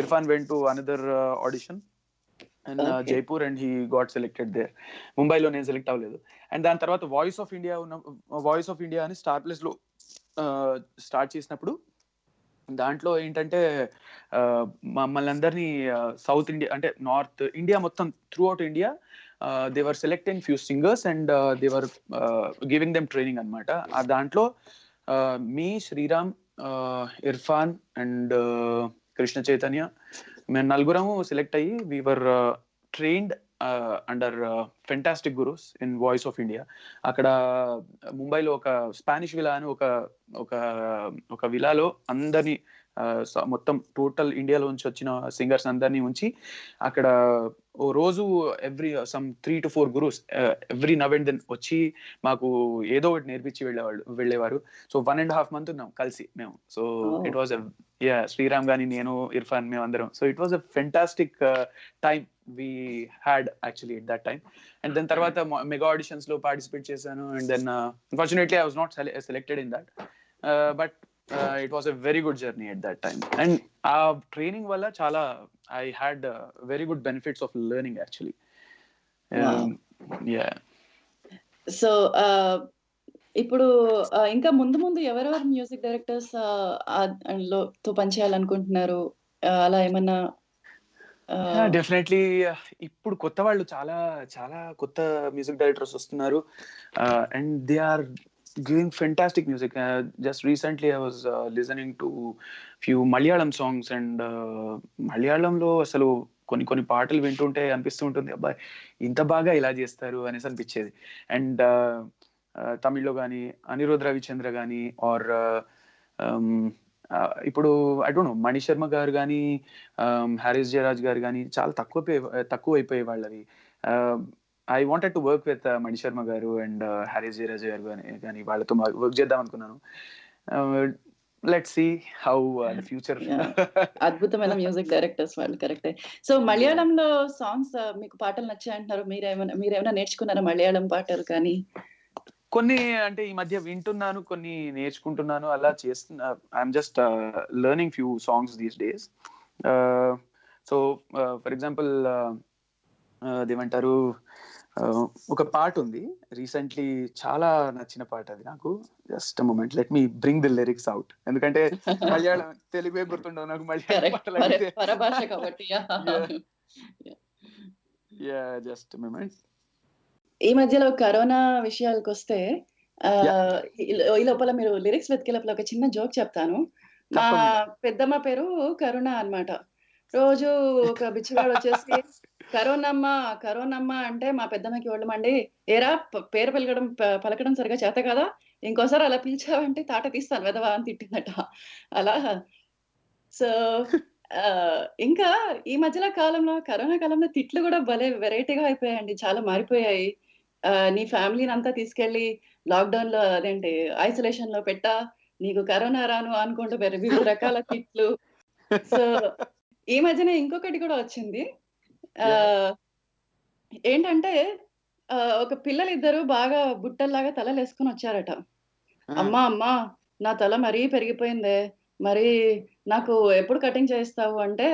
Irfan went to another audition in Jaipur and he got selected there. ముంబైలో నేను సెలెక్ట్ అవ్వలేదు. అండ్ దాని తర్వాత వాయిస్ ఆఫ్ ఇండియా అని స్టార్ ప్లస్ లో స్టార్ట్ చేసినప్పుడు దాంట్లో ఏంటంటే మమ్మల్ని అందరినీ సౌత్ ఇండియా అంటే నార్త్ ఇండియా మొత్తం through out India they were selecting few singers and they were giving them training అనమాట. ఆ దాంట్లో మీ, శ్రీరామ్, ఇర్ఫాన్ అండ్ కృష్ణ చైతన్య, మేము నలుగురము సెలెక్ట్ అయ్యి we were trained under fantastic gurus in voice of India. అక్కడ ముంబైలో ఒక స్పానిష్ విలా అని ఒక విలాలో అందరినీ మొత్తం టోటల్ ఇండియాలో నుంచి వచ్చిన సింగర్స్ అందరినీ ఉంచి అక్కడ ఓ రోజు every some 3 to 4 gurus every now and then వచ్చి మాకు ఏదో ఒకటి నేర్పించి వెళ్ళేవారు. సో 1.5 months ఉన్నాం కలిసి మేము. సో ఇట్ వాజ్ శ్రీరామ్ గాని, నేను, ఇర్ఫాన్, మేము అందరం. So it was a fantastic time we had actually at that time. And then తర్వాత మెగా ఆడిషన్స్ లో పార్టిసిపేట్ చేశాను. And then unfortunately I was not selected in that, but it was a very good journey at that time. And ఆ ట్రైనింగ్ వల్ల చాలా I had very good benefits of learning actually. Yeah. So ఇప్పుడు ఇంకా ముందు ఎవరెవరు మ్యూజిక్ డైరెక్టర్స్ తో పనిచేయాలనుకుంటున్నారు? అలా ఏమన్నా? డెఫినెట్లీ ఇప్పుడు కొత్త వాళ్ళు చాలా చాలా కొత్త మ్యూజిక్ డైరెక్టర్స్ వస్తున్నారు and they are giving fantastic music. Just recently I was listening to few Malayalam songs and మలయాళంలో అసలు కొన్ని పాటలు వింటుంటే అనిపిస్తూ ఉంటుంది, అబ్బాయి ఇంత బాగా ఇలా చేస్తారు అనేసి అనిపించేది. అండ్ తమిళ్లో కానీ అనిరుద్ రవిచంద్ర కానీ ఆర్ ఇప్పుడు ఐ డోంట్ నో మణిశర్మ గారు కానీ హారిస్ జయరాజ్ గారు కానీ చాలా తక్కువ అయిపోయే వాళ్ళవి. I wanted to work with Mani Sharma గారు అండ్ హారిస్ జయరాజ్ గారు కానీ వాళ్ళతో వర్క్ చేద్దాం అనుకున్నాను. Let's see how the future. అద్భుతమైన మ్యూజిక్ డైరెక్టర్స్ వాళ్ళు, కరెక్టే. సో మలయాళంలో సాంగ్స్ మీకు పాటలు నచ్చాయి అంటున్నారు, మీరేమైనా నేర్చుకున్నారా మలయాళం పాటలు కానీ? కొన్ని అంటే ఈ మధ్య వింటున్నాను, కొన్ని నేర్చుకుంటున్నాను, అలా చేస్తున్నా. I'm just learning few songs these days. So for example అదేమంటారు, ఒక పాట ఉంది రీసెంట్లీ, చాలా నచ్చిన పాట అది నాకు. Just moment, let me bring the lyrics out. ఎందుకంటే మలయాళం, తెలుగే గుర్తుండవు నాకు మలయాళం పాటలు. Just moment. ఈ మధ్యలో కరోనా విషయాలకు వస్తే ఈ లోపల మీరు లిరిక్స్ వెతికే లోపల ఒక చిన్న జోక్ చెప్తాను. మా పెద్దమ్మ పేరు కరుణ అన్నమాట. రోజు ఒక బిచ్చివాడు వచ్చేసి కరోనమ్మ అంటే మా పెద్దమ్మకి ఒళ్ళమండి, ఏరా పేరు పలకడం సరిగా చేత కదా, ఇంకోసారి అలా పిలిచావంటే తాట తీస్తాను వెదవా అని తిట్టిందట. అలా. సో ఇంకా ఈ మధ్యలో కరోనా కాలంలో తిట్లు కూడా భలే వెరైటీగా అయిపోయాయండి, చాలా మారిపోయాయి. నీ ఫ్యామిలీని అంతా తీసుకెళ్లి లాక్డౌన్ లో అదేంటి ఐసోలేషన్ లో పెట్టా, నీకు కరోనా రాను అనుకుంటూ వివిధ రకాల తిట్లు. సో ఈ మధ్యన ఇంకొకటి కూడా వచ్చింది. ఏంటంటే ఒక పిల్లలిద్దరు బాగా బుట్టల్లాగా తలలు వేసుకుని వచ్చారట. అమ్మా నా తల మరీ పెరిగిపోయిందే, మరి నాకు ఎప్పుడు కటింగ్ చేస్తావు అంటే,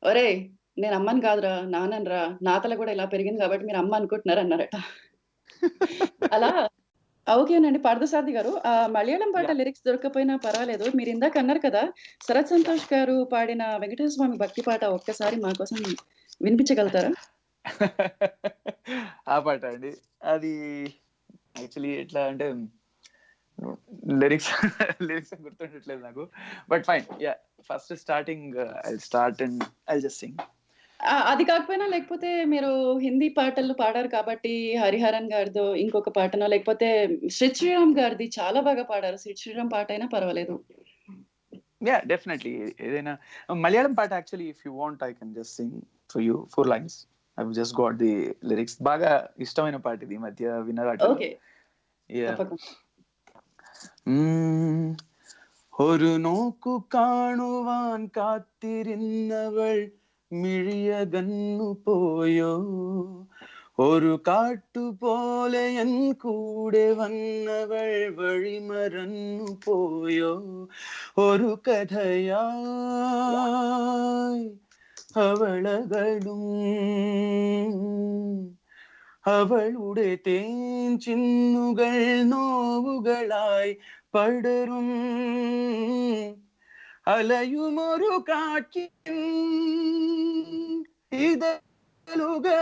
ఒరే నేను అమ్మని కాదురా నాన్నరా, నా తల కూడా ఇలా పెరిగింది కాబట్టి మీరు అమ్మ అనుకుంటున్నారు అన్నారట. అలా. ఓకేనండి పార్థసారథి గారు, ఆ మలయాళం పాట లిరిక్స్ దొరకపోయినా పర్వాలేదు, మీరు ఇందాక అన్నారు కదా శరత్ సంతోష్ గారు పాడిన వెంకటేశ్వర స్వామి భక్తి పాట ఒక్కసారి మా కోసం వినిపించగలుగుతారా? ఆ పాట అండి, అది యాక్చువల్లీ ఎట్లా అంటే లిరిక్స్ గుర్తుండట్లేదు నాకు, but fine. Yeah, first starting I start and I just Singh. అది కాకపోయినా లేకపోతే మీరు హిందీ పాటలు పాడారు కాబట్టి హరిహరన్ గారిదో ఇంకొక పాటనో, లేకపోతే శ్రీరామ్ గారిది చాలా బాగా పాడారు, శ్రీరామ్ పాట అయినా పర్వాలేదు. Yeah, definitely. ఏదైనా మలయాళం పాట actually if you want I can just sing for you 4 lines. I've just got the lyrics. బాగా ఇష్టమైన పాట ఇది, ఈ మధ్య వినరాట. ఓకే. యా. ഒരു നോക്കു കാണുവാൻ കാത്തിരുന്നവൾ മിഴിയകന്നു പോയോ, ഒരു കാട്ടുപോലെ എൻ കൂടെ വന്നവൾ വഴിമറന്നു പോയോ, ഒരു കഥയായി അവളകളും അവളുടെ തേൻ ചിന്നുകൾ നോവുകളായി പടരും അലയുമൊരു കാറ്റിൻ ഇതളുകളായി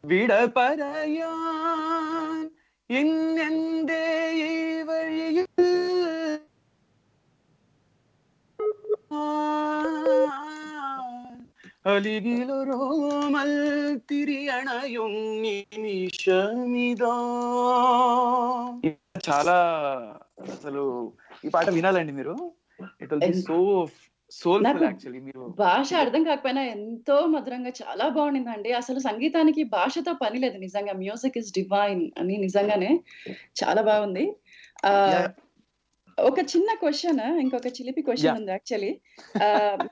വിട പറയാൻ ഇന്നെന്റെ ഈ വഴിയിൽ അലികിലൊരോമൽ തിരിയണയും നിമിషమిదో. చాలా అసలు ఈ పాట వినాలండి మీరు. It will be so soulful actually. మీరు భాష అర్థం కాకపోయినా ఎంతో మధురంగా చాలా బాగుండిందండి. అసలు సంగీతానికి భాషతో పని లేదు నిజంగా. మ్యూజిక్ ఇస్ డివైన్ అని నిజంగానే చాలా బాగుంది. ఒక చిన్న క్వశ్చన్, ఇంకొక చిలిపి క్వశ్చన్ ఉంది యాక్చువల్లీ.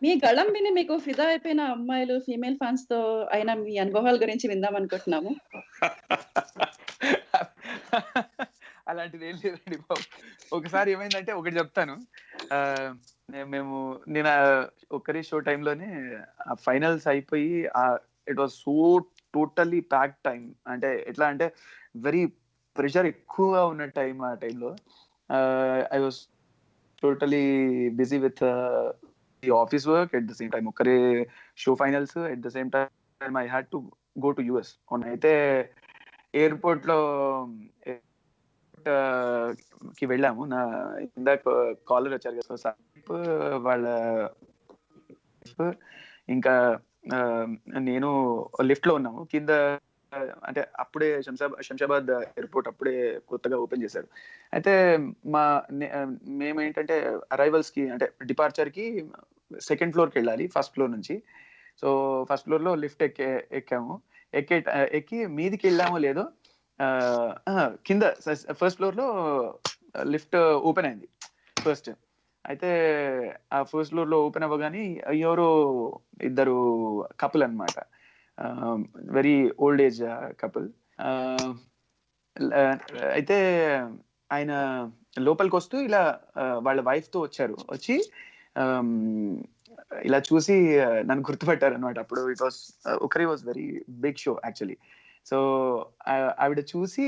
మీ గళం విని మీకు ఫిదా అయిపోయిన అమ్మాయిలు, ఫీమేల్ ఫ్యాన్స్ తో అయినా మీ అనుభవాల గురించి విందాం అనుకుంటున్నాము. అలాంటిది ఏం లేదండి బాబు. ఒకసారి ఏమైందంటే ఒకటి చెప్తాను. నేను ఒక్కరి షో టైంలోనే ఆ ఫైనల్స్ అయిపోయి it was so totally pack time. అంటే ఎట్లా అంటే వెరీ ప్రెషర్ ఎక్కువగా ఉన్న టైం. ఆ టైంలో I was totally busy with the office work at the same time. ఒక్కరే show finals at the same time I had to go to US. అయితే ఎయిర్పోర్ట్ లో కి వెళ్ళాము. నా ఇందాక కాలర్ వచ్చారు కదా సార్, వాళ్ళ ఇంకా నేను లిఫ్ట్ లో ఉన్నాము కింద. అంటే అప్పుడే శంషాబాద్ ఎయిర్పోర్ట్ అప్పుడే కొత్తగా ఓపెన్ చేశారు. అయితే మేమేంటంటే అరైవల్స్ కి అంటే డిపార్చర్ కి సెకండ్ ఫ్లోర్ కి వెళ్ళాలి ఫస్ట్ ఫ్లోర్ నుంచి. సో ఫస్ట్ ఫ్లోర్ లో లిఫ్ట్ ఎక్కాము. ఎక్కి మీదికి వెళ్ళామో లేదో కింద ఫస్ట్ ఫ్లోర్ లో లిఫ్ట్ ఓపెన్ అయింది ఫస్ట్. అయితే ఆ ఫస్ట్ ఫ్లోర్ లో ఓపెన్ అవ్వగానే ఎవరో ఇద్దరు కపుల్ అన్నమాట, వెరీ ఓల్డ్ ఏజ్ కపుల్. అయితే ఆయన లోపలికి వస్తూ ఇలా వాళ్ళ వైఫ్ తో వచ్చి ఇలా చూసి నన్ను గుర్తుపట్టారు అనమాట. అప్పుడు ఇట్ వాస్ ఒకరి was very big show actually. So ఆవిడ చూసి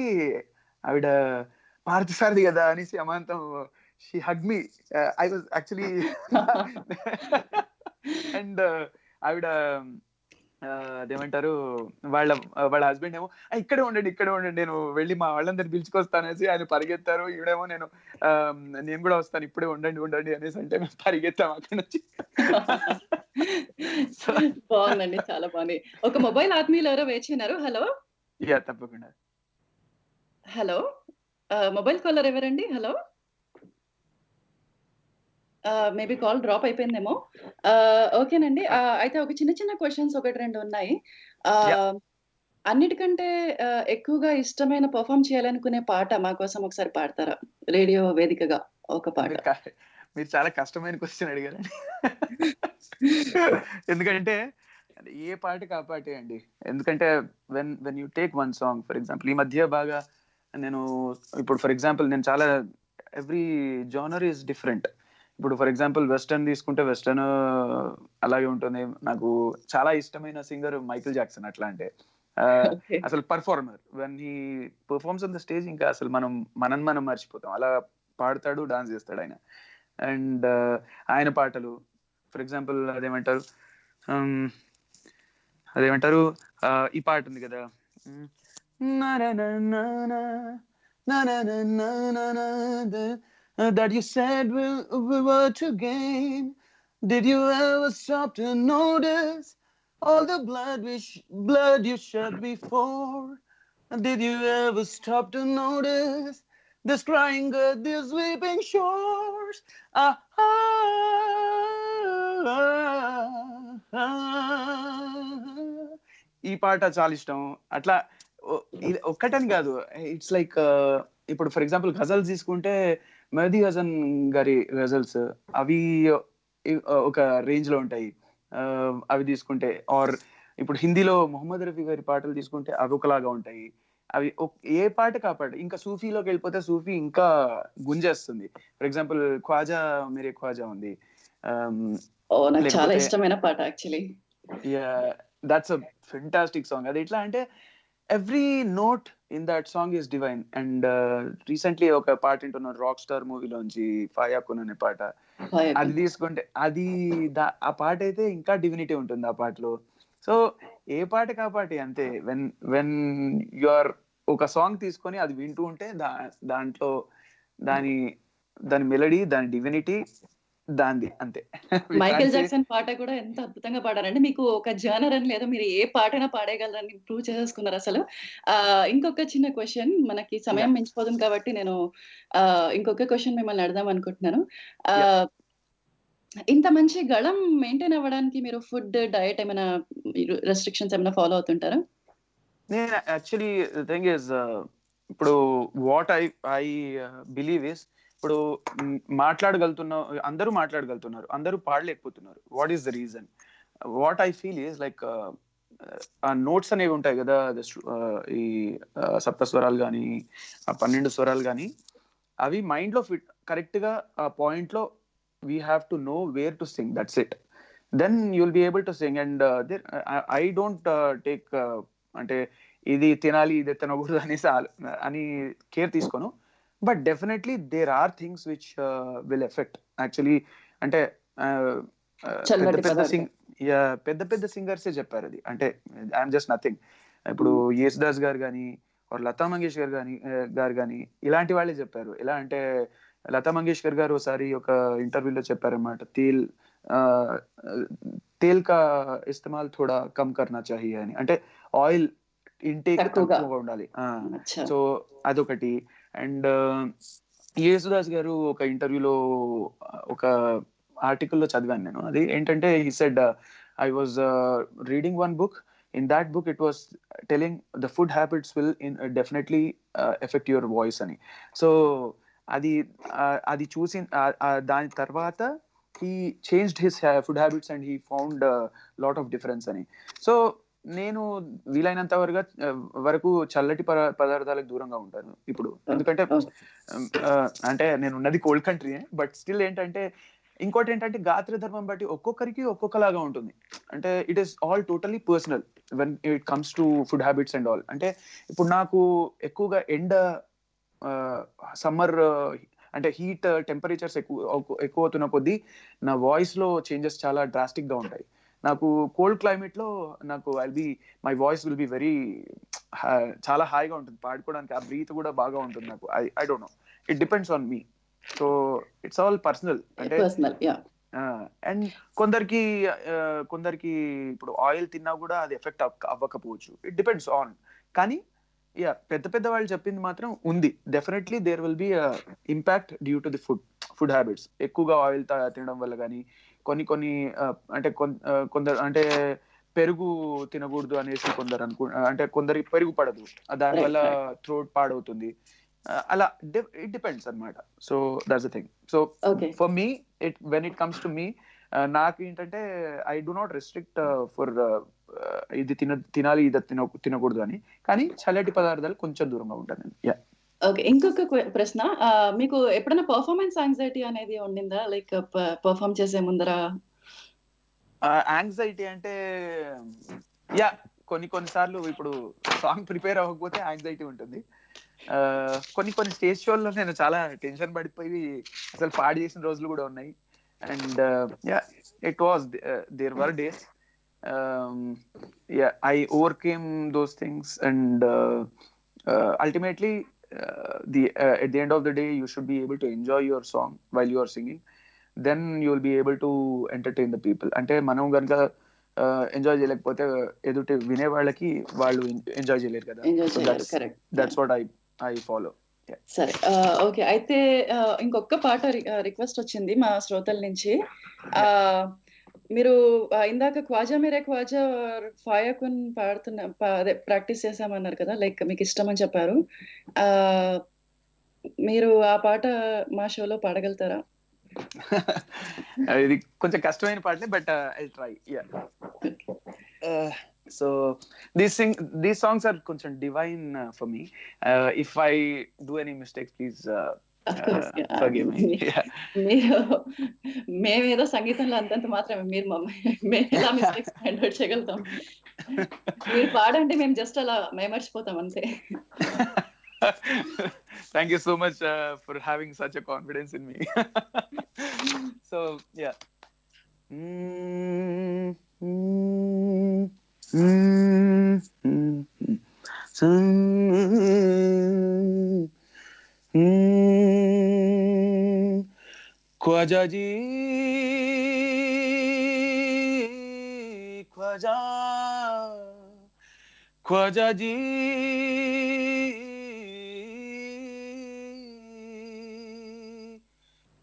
ఆవిడ పార్థసారథి కదా అనేసి అమాంతం she hug me. I was actually and ఆవిడ అదేమంటారు వాళ్ళ హస్బెండ్ ఏమో ఇక్కడే ఉండండి నేను వెళ్ళి మా వాళ్ళందరూ పిలుచుకొస్తానేసి ఆయన పరిగెత్తారు. ఈవిడేమో నేను కూడా వస్తాను ఇప్పుడే ఉండండి అనేసి అంటే మేము పరిగెత్తాం అక్కడ నుంచి. బాగుందండి, చాలా బాగుంది. ఒక మొబైల్ ఆత్మీయులు ఎవరో వేచినారు. హలో. యా తప్పకుండా. హలో, మొబైల్ కాలర్ ఎవరండి? హలో. మేబీ కాల్ డ్రాప్ అయిపోయిందేమో. ఓకేనండి. అయితే ఒక చిన్న క్వశ్చన్స్ ఒకటి రెండు ఉన్నాయి. అన్నిటికంటే ఎక్కువగా ఇష్టమైన పర్ఫామ్ చేయాలనుకునే పాట మా కోసం ఒకసారి పాడతారా రేడియో వేదికగా ఒక పాట? మీరు చాలా కష్టమైన క్వశ్చన్ అడిగారండి. ఎందుకంటే ఏ పాటకి ఆ పాటే అండి. ఎందుకంటే when you take one song for example, ఈ మధ్య బాగా నేను ఇప్పుడు ఫర్ ఎగ్జాంపుల్ నేను చాలా ఎవ్రీ జానర్ ఈజ్ డిఫరెంట్. ఇప్పుడు ఫర్ ఎగ్జాంపుల్ వెస్టర్న్ తీసుకుంటే వెస్టర్న్ అలాగే ఉంటుంది. నాకు చాలా ఇష్టమైన సింగర్ మైకిల్ జాక్సన్. అట్లా అంటే అసలు performer when he performs on the stage ఇంకా అసలు మనం మర్చిపోతాం. అలా పాడతాడు, డాన్స్ చేస్తాడు ఆయన. అండ్ ఆయన పాటలు ఫర్ ఎగ్జాంపుల్ అదేమంటారు ఈ పాట ఉంది కదా, that you said we were to gain. Did you ever stop to notice all the blood you shed before? Did you ever stop to notice this crying earth, these weeping shores? ఈ పాట చాలా ఇష్టం. అట్లా ఒక్కటని కాదు, ఇట్స్ లైక్ ఇప్పుడు ఫర్ ఎగ్జాంపుల్ గజల్స్ తీసుకుంటే మెహదీ హసన్ గారి గజల్స్ అవి ఒక రేంజ్ లో ఉంటాయి. అవి తీసుకుంటే ఆర్ ఇప్పుడు హిందీలో మొహమ్మద్ రఫీ గారి పాటలు తీసుకుంటే అవి ఒకలాగా ఉంటాయి. అవి ఏ పాట కాపాడు. ఇంకా సూఫీలోకి వెళ్ళిపోతే సూఫీ ఇంకా గుంజేస్తుంది. ఫర్ ఎగ్జాంపుల్ ఖ్వాజా మేరే ఖ్వాజా ఉంది. నాకు చాలా ఇష్టమైన పాట actually. That's a fantastic song. అది ఎట్లా అంటే every note in that song is divine. And recently ఒక పాట వింటున్నాను రాక్ స్టార్ మూవీలోంచి ఫాయాకున్ అనే పాట. అది తీసుకుంటే ఆ పాట అయితే ఇంకా డివినిటీ ఉంటుంది ఆ పాటలో. సో ఏ పాటకి ఆ పాటే అంతే. వెన్ యు ఆర్ ఒక సాంగ్ తీసుకొని అది వింటూ ఉంటే దాంట్లో దాని మెలడీ, దాని డివినిటీ దాంది అంతే. మైకేల్ జాక్సన్ పాట కూడా ఎంత అద్భుతంగా పాడారండి. మీకు ఒక జర్నర్ అని లేదా, మీరు ఏ పాటైనా పాడేయగలరని ప్రూవ్ చేసేసుకున్నారు అసలు. ఇంకొక చిన్న క్వశ్చన్, మనకి సమయం మించిపోతుంది కాబట్టి నేను ఇంకొక క్వశ్చన్ మిమ్మల్ని అడదాం అనుకుంటున్నాను. ఇంత మంచి గళం మెయింటైన్ అవ్వడానికి మీరు ఫుడ్, డయట్ ఏమైనా రెస్ట్రిక్షన్స్ ఏమైనా ఫాలో అవుతుంటారా? నేను యాక్చువల్లీ థింగ్ ఇస్, ఇప్పుడు వాట్ ఐ బిలీవ్ ఇస్, ఇప్పుడు అందరూ మాట్లాడగలుగుతున్నారు, అందరూ పాడలేకపోతున్నారు. What is the reason? What I feel is like uh notes అనేవి ఉంటాయి కదా, ఈ సప్తస్వరాలు కానీ, ఆ 12 స్వరాలు కానీ, అవి మైండ్ లో ఫిట్ కరెక్ట్ గా ఆ పాయింట్ లో we have to know where to sing, that's it. Then you'll be able to sing. And I don't take అంటే ఇది తినాలి ఇది తినకూడదు అని కేర్ తీసుకోను. But definitely there are things which will affect actually. అంటే పెద్ద పెద్ద సింగర్సే చెప్పారు అది. అంటే ఐఎమ్ జస్ట్ నథింగ్. ఇప్పుడు యేసుదాస్ గారు కానీ, లతా మంగేష్కర్ గారు కానీ ఇలాంటి వాళ్ళే చెప్పారు. ఎలా అంటే లతా మంగేష్కర్ గారు ఒకసారి ఒక ఇంటర్వ్యూలో చెప్పారన్నమాట, తేల్ కా ఇస్తమాల్ థోడా కమ్ కర్నా చాహియే అని. అంటే ఆయిల్ ఇంటేక్ తక్కువగా ఉండాలి. సో అదొకటి. అండ్ యేసుదాస్ గారు ఒక ఇంటర్వ్యూలో ఒక ఆర్టికల్లో చదివాను నేను. అది ఏంటంటే he said, I was reading one book. In that book it was telling the food habits will definitely affect your voice ani. So అది చూసి దాని తర్వాత he changed his food habits and he found a lot of difference అని. సో నేను వీలైనంత వరకు చల్లటి పదార్థాలకు దూరంగా ఉంటాను ఇప్పుడు. ఎందుకంటే అంటే నేను ఉన్నది కోల్డ్ కంట్రీ, బట్ స్టిల్ ఏంటంటే ఇంకోటి ఏంటంటే గాత్ర ధర్మం బట్టి ఒక్కొక్కరికి ఒక్కొక్కలాగా ఉంటుంది. అంటే it is all totally personal when it comes to food habits and all. అంటే ఇప్పుడు నాకు ఎక్కువగా సమ్మర్ అంటే హీట్ టెంపరేచర్స్ ఎక్కువ అవుతున్న కొద్దీ నా వాయిస్ లో చేంజెస్ చాలా డ్రాస్టిక్ గా ఉంటాయి. నాకు కోల్డ్ క్లైమేట్ లో నాకు my voice will be very చాలా హాయిగా ఉంటుంది పాడుకోవడానికి. ఆ బ్రీత్ కూడా బాగా ఉంటుంది నాకు. I don't know, it depends on me. So it's all personal. అంటే అండ్ కొందరికి ఇప్పుడు ఆయిల్ తిన్నా కూడా అది ఎఫెక్ట్ అవ్వకపోవచ్చు. It depends on. కానీ పెద్ద వాళ్ళు చెప్పింది మాత్రం ఉంది. Definitely there will be impact due to the food habits. ఎక్కువగా ఆయిల్ తినడం వల్ల కానీ, కొన్ని అంటే కొందరు అంటే పెరుగు తినకూడదు అనేసి కొందరు అంటే కొందరికి పెరుగు పడదు, దానివల్ల థ్రోట్ పాడవుతుంది. అలా ఇట్ డిపెండ్స్ అన్నమాట. So that's the thing. So for me when it comes to me, నాకు ఏంటంటే I do not restrict for ఇది తినాలి ఇది తినకూడదు అని. కానీ చల్లటి పదార్థాలు కొంచెం దూరంగా ఉంటాను. ఓకే, ఇంకొక ప్రశ్న, మీకు ఎప్పుడైనా పర్ఫార్మెన్స్ యాంగ్జైటీ అనేది ఉండిందా? లైక్ పర్ఫార్మ్ చేసే ముందర యాంగ్జైటీ అంటే కొన్ని సార్లు ఇప్పుడు సాంగ్ ప్రిపేర్ అవ్వకపోతే యాంగ్జైటీ ఉంటుంది. కొన్ని స్టేజ్ షోల్లో నేను చాలా టెన్షన్ పడిపోయి అసలు పాడి చేసిన రోజులు కూడా ఉన్నాయి. And it was there were days. I overcame those things, and ultimately at the end of the day you should be able to enjoy your song while you are singing. Then you will be able to entertain the people. అంటే మనం గనుక ఎంజాయ్ చేయలేకపోతే ఎదుటి వినే వాళ్ళకి వాళ్ళు ఎంజాయ్ చేయలేరు కదా. That's what I follow. సరే, ఓకే. అయితే ఇంకొక పాట రిక్వెస్ట్ వచ్చింది మా శ్రోతల నుంచి. మీరు ఇందాక ఖ్వాజా మేరే ఖ్వాజా ఫాయాకున్ అదే ప్రాక్టీస్ చేసామన్నారు కదా, లైక్ మీకు ఇష్టం అని చెప్పారు. మీరు ఆ పాట మా షోలో పాడగలుగుతారా? ఇది కొంచెం కష్టమైన పాటనే, but I try. So these songs are కొంచెం divine for me. If I do any mistakes, please forgive me. మేమేదో సంగీతంలో అంతంత మాత్రమే, మేము ఎలా మిస్టేక్స్ ఫైండ్ అవుట్ చేయగలుగుతాం? మీరు పాడండి, మేము జస్ట్ అలా మేమర్చిపోతాం అంతే. Thank you so much for having such a confidence in me. So yeah. Khwaja जी ख्वाजा ख्वाजा जी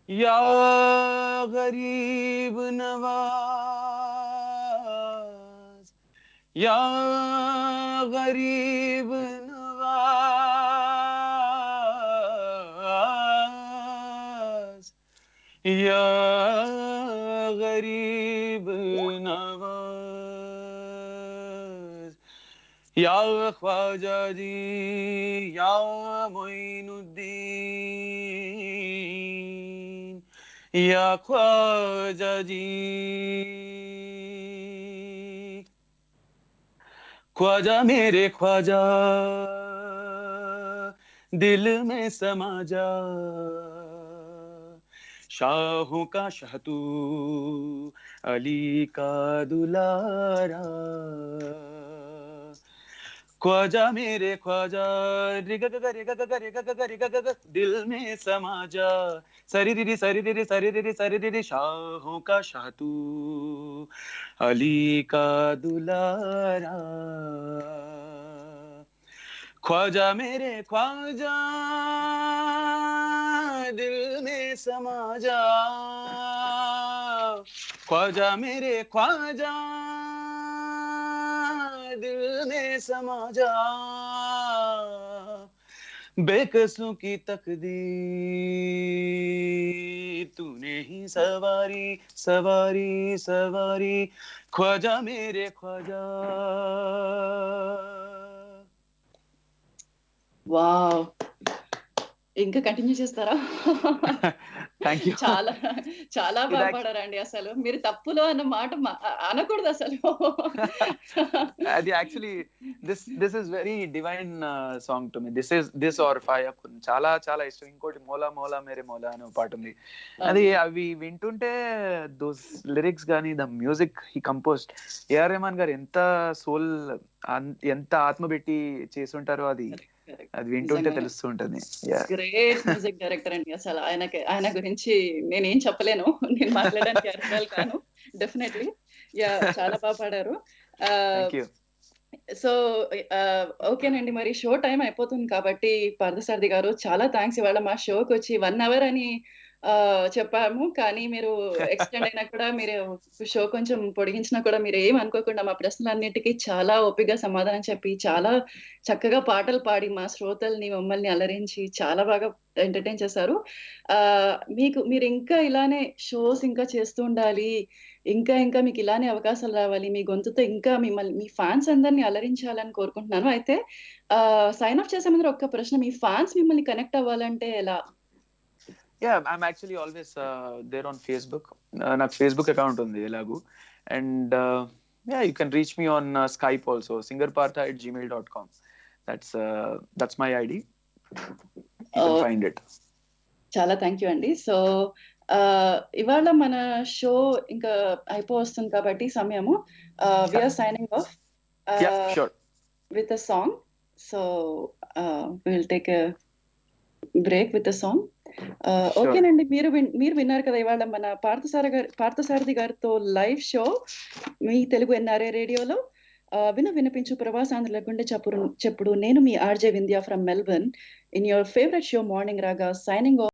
या गरीब नवाज या गरीब नवाज या गरीब नवाज या ख्वाजा जी या मोइनुद्दीन या ख्वाजा जी ख्वाजा मेरे ख्वाजा दिल में समा जा शाहों का शाह तू अली का दुलारा ख्वाजा मेरे ख्वाजा दिल में समा जा सरी दीदी शाहों का शाह तू अली का दुलारा ख्वाजा मेरे ख्वाजा दिल में समा जा ख्वाजा मेरे ख्वाजा दिल में समा जा बेकसों की तकदीर तूने ही सवारी सवारी सवारी ख्वाजा मेरे ख्वाजा వావ్ ఇంకా కంటిన్యూ చేస్తారా థ్యాంక్ యూ చాలా చాలా బాగా పాడారండి అసలు మీరు తప్పులో అన్న మాట అనకూడదు అసలు అది actually this is very divine song to me this are fire చాలా చాలా ఇష్టం ఇంకోటి మోలా మోలా మేరే మోలా అనే పాట ఉంది అది అవి వింటుంటే దోస్ లిరిక్స్ గానీ the music he composed AR Rahman గారు ఎంత సోల్ ఎంత ఆత్మ పెట్టి చేసుంటారో అది వింటుంటే తెలుస్తూ ఉంటుంది గ్రేట్ మ్యూజిక్ డైరెక్టర్ అండి అసలు ఆయన గురించి నేనేం చెప్పలేను నేను మాట్లాడడానికి అర్థాలు కాను డెఫినెట్లీ యా చాలా బాగా పాడారు సో ఓకేనండి మరి షో టైం అయిపోతుంది కాబట్టి పార్థసారథి గారు చాలా థ్యాంక్స్ ఇవాళ మా షోకి వచ్చి 1 hour అని చెప్పాము కానీ మీరు ఎక్స్టెండ్ అయినా కూడా మీరు షో కొంచెం పొడిగించినా కూడా మీరు ఏం అనుకోకుండా మా ప్రశ్నలన్నిటికీ చాలా ఓపికగా సమాధానం చెప్పి చాలా చక్కగా పాటలు పాడి మా శ్రోతల్ని మమ్మల్ని అలరించి చాలా బాగా ఎంటర్టైన్ చేశారు మీరు ఇంకా ఇలానే షోస్ ఇంకా చేస్తూ ఉండాలి ఇంకా ఇంకా మీకు ఇలానే అవకాశాలు రావాలి మీ గొంతుతో ఇంకా మిమ్మల్ని మీ ఫ్యాన్స్ అందరినీ అలరించాలని కోరుకుంటున్నాను అయితే సైన్ ఆఫ్ చేసే ముందు ఒక్క ప్రశ్న మీ ఫ్యాన్స్ మిమ్మల్ని కనెక్ట్ అవ్వాలంటే ఎలా Yeah, I'm actually always there on Facebook. నాకు Facebook account ఉంది ఎలాగూ and yeah, you can reach me on Skype also singerpartha@gmail.com. That's my ID. You can find it. చాలా థ్యాంక్ యూ అండి సో ఇవాళ మన షో ఇంకా అయిపోతుంది కాబట్టి సమయము we are signing off sure with a song so we will take a break with a song ఓకేనండి మీరు విన్నారు కదా ఇవాళ మన పార్థసారథి గారితో లైవ్ షో మీ తెలుగు ఎన్ఆర్ఏ రేడియోలో వినిపించు ప్రవాసాంధ్రుల గుండె చెప్పుడు నేను మీ RJ Vindhya from Melbourne in your favourite show morning raga signing of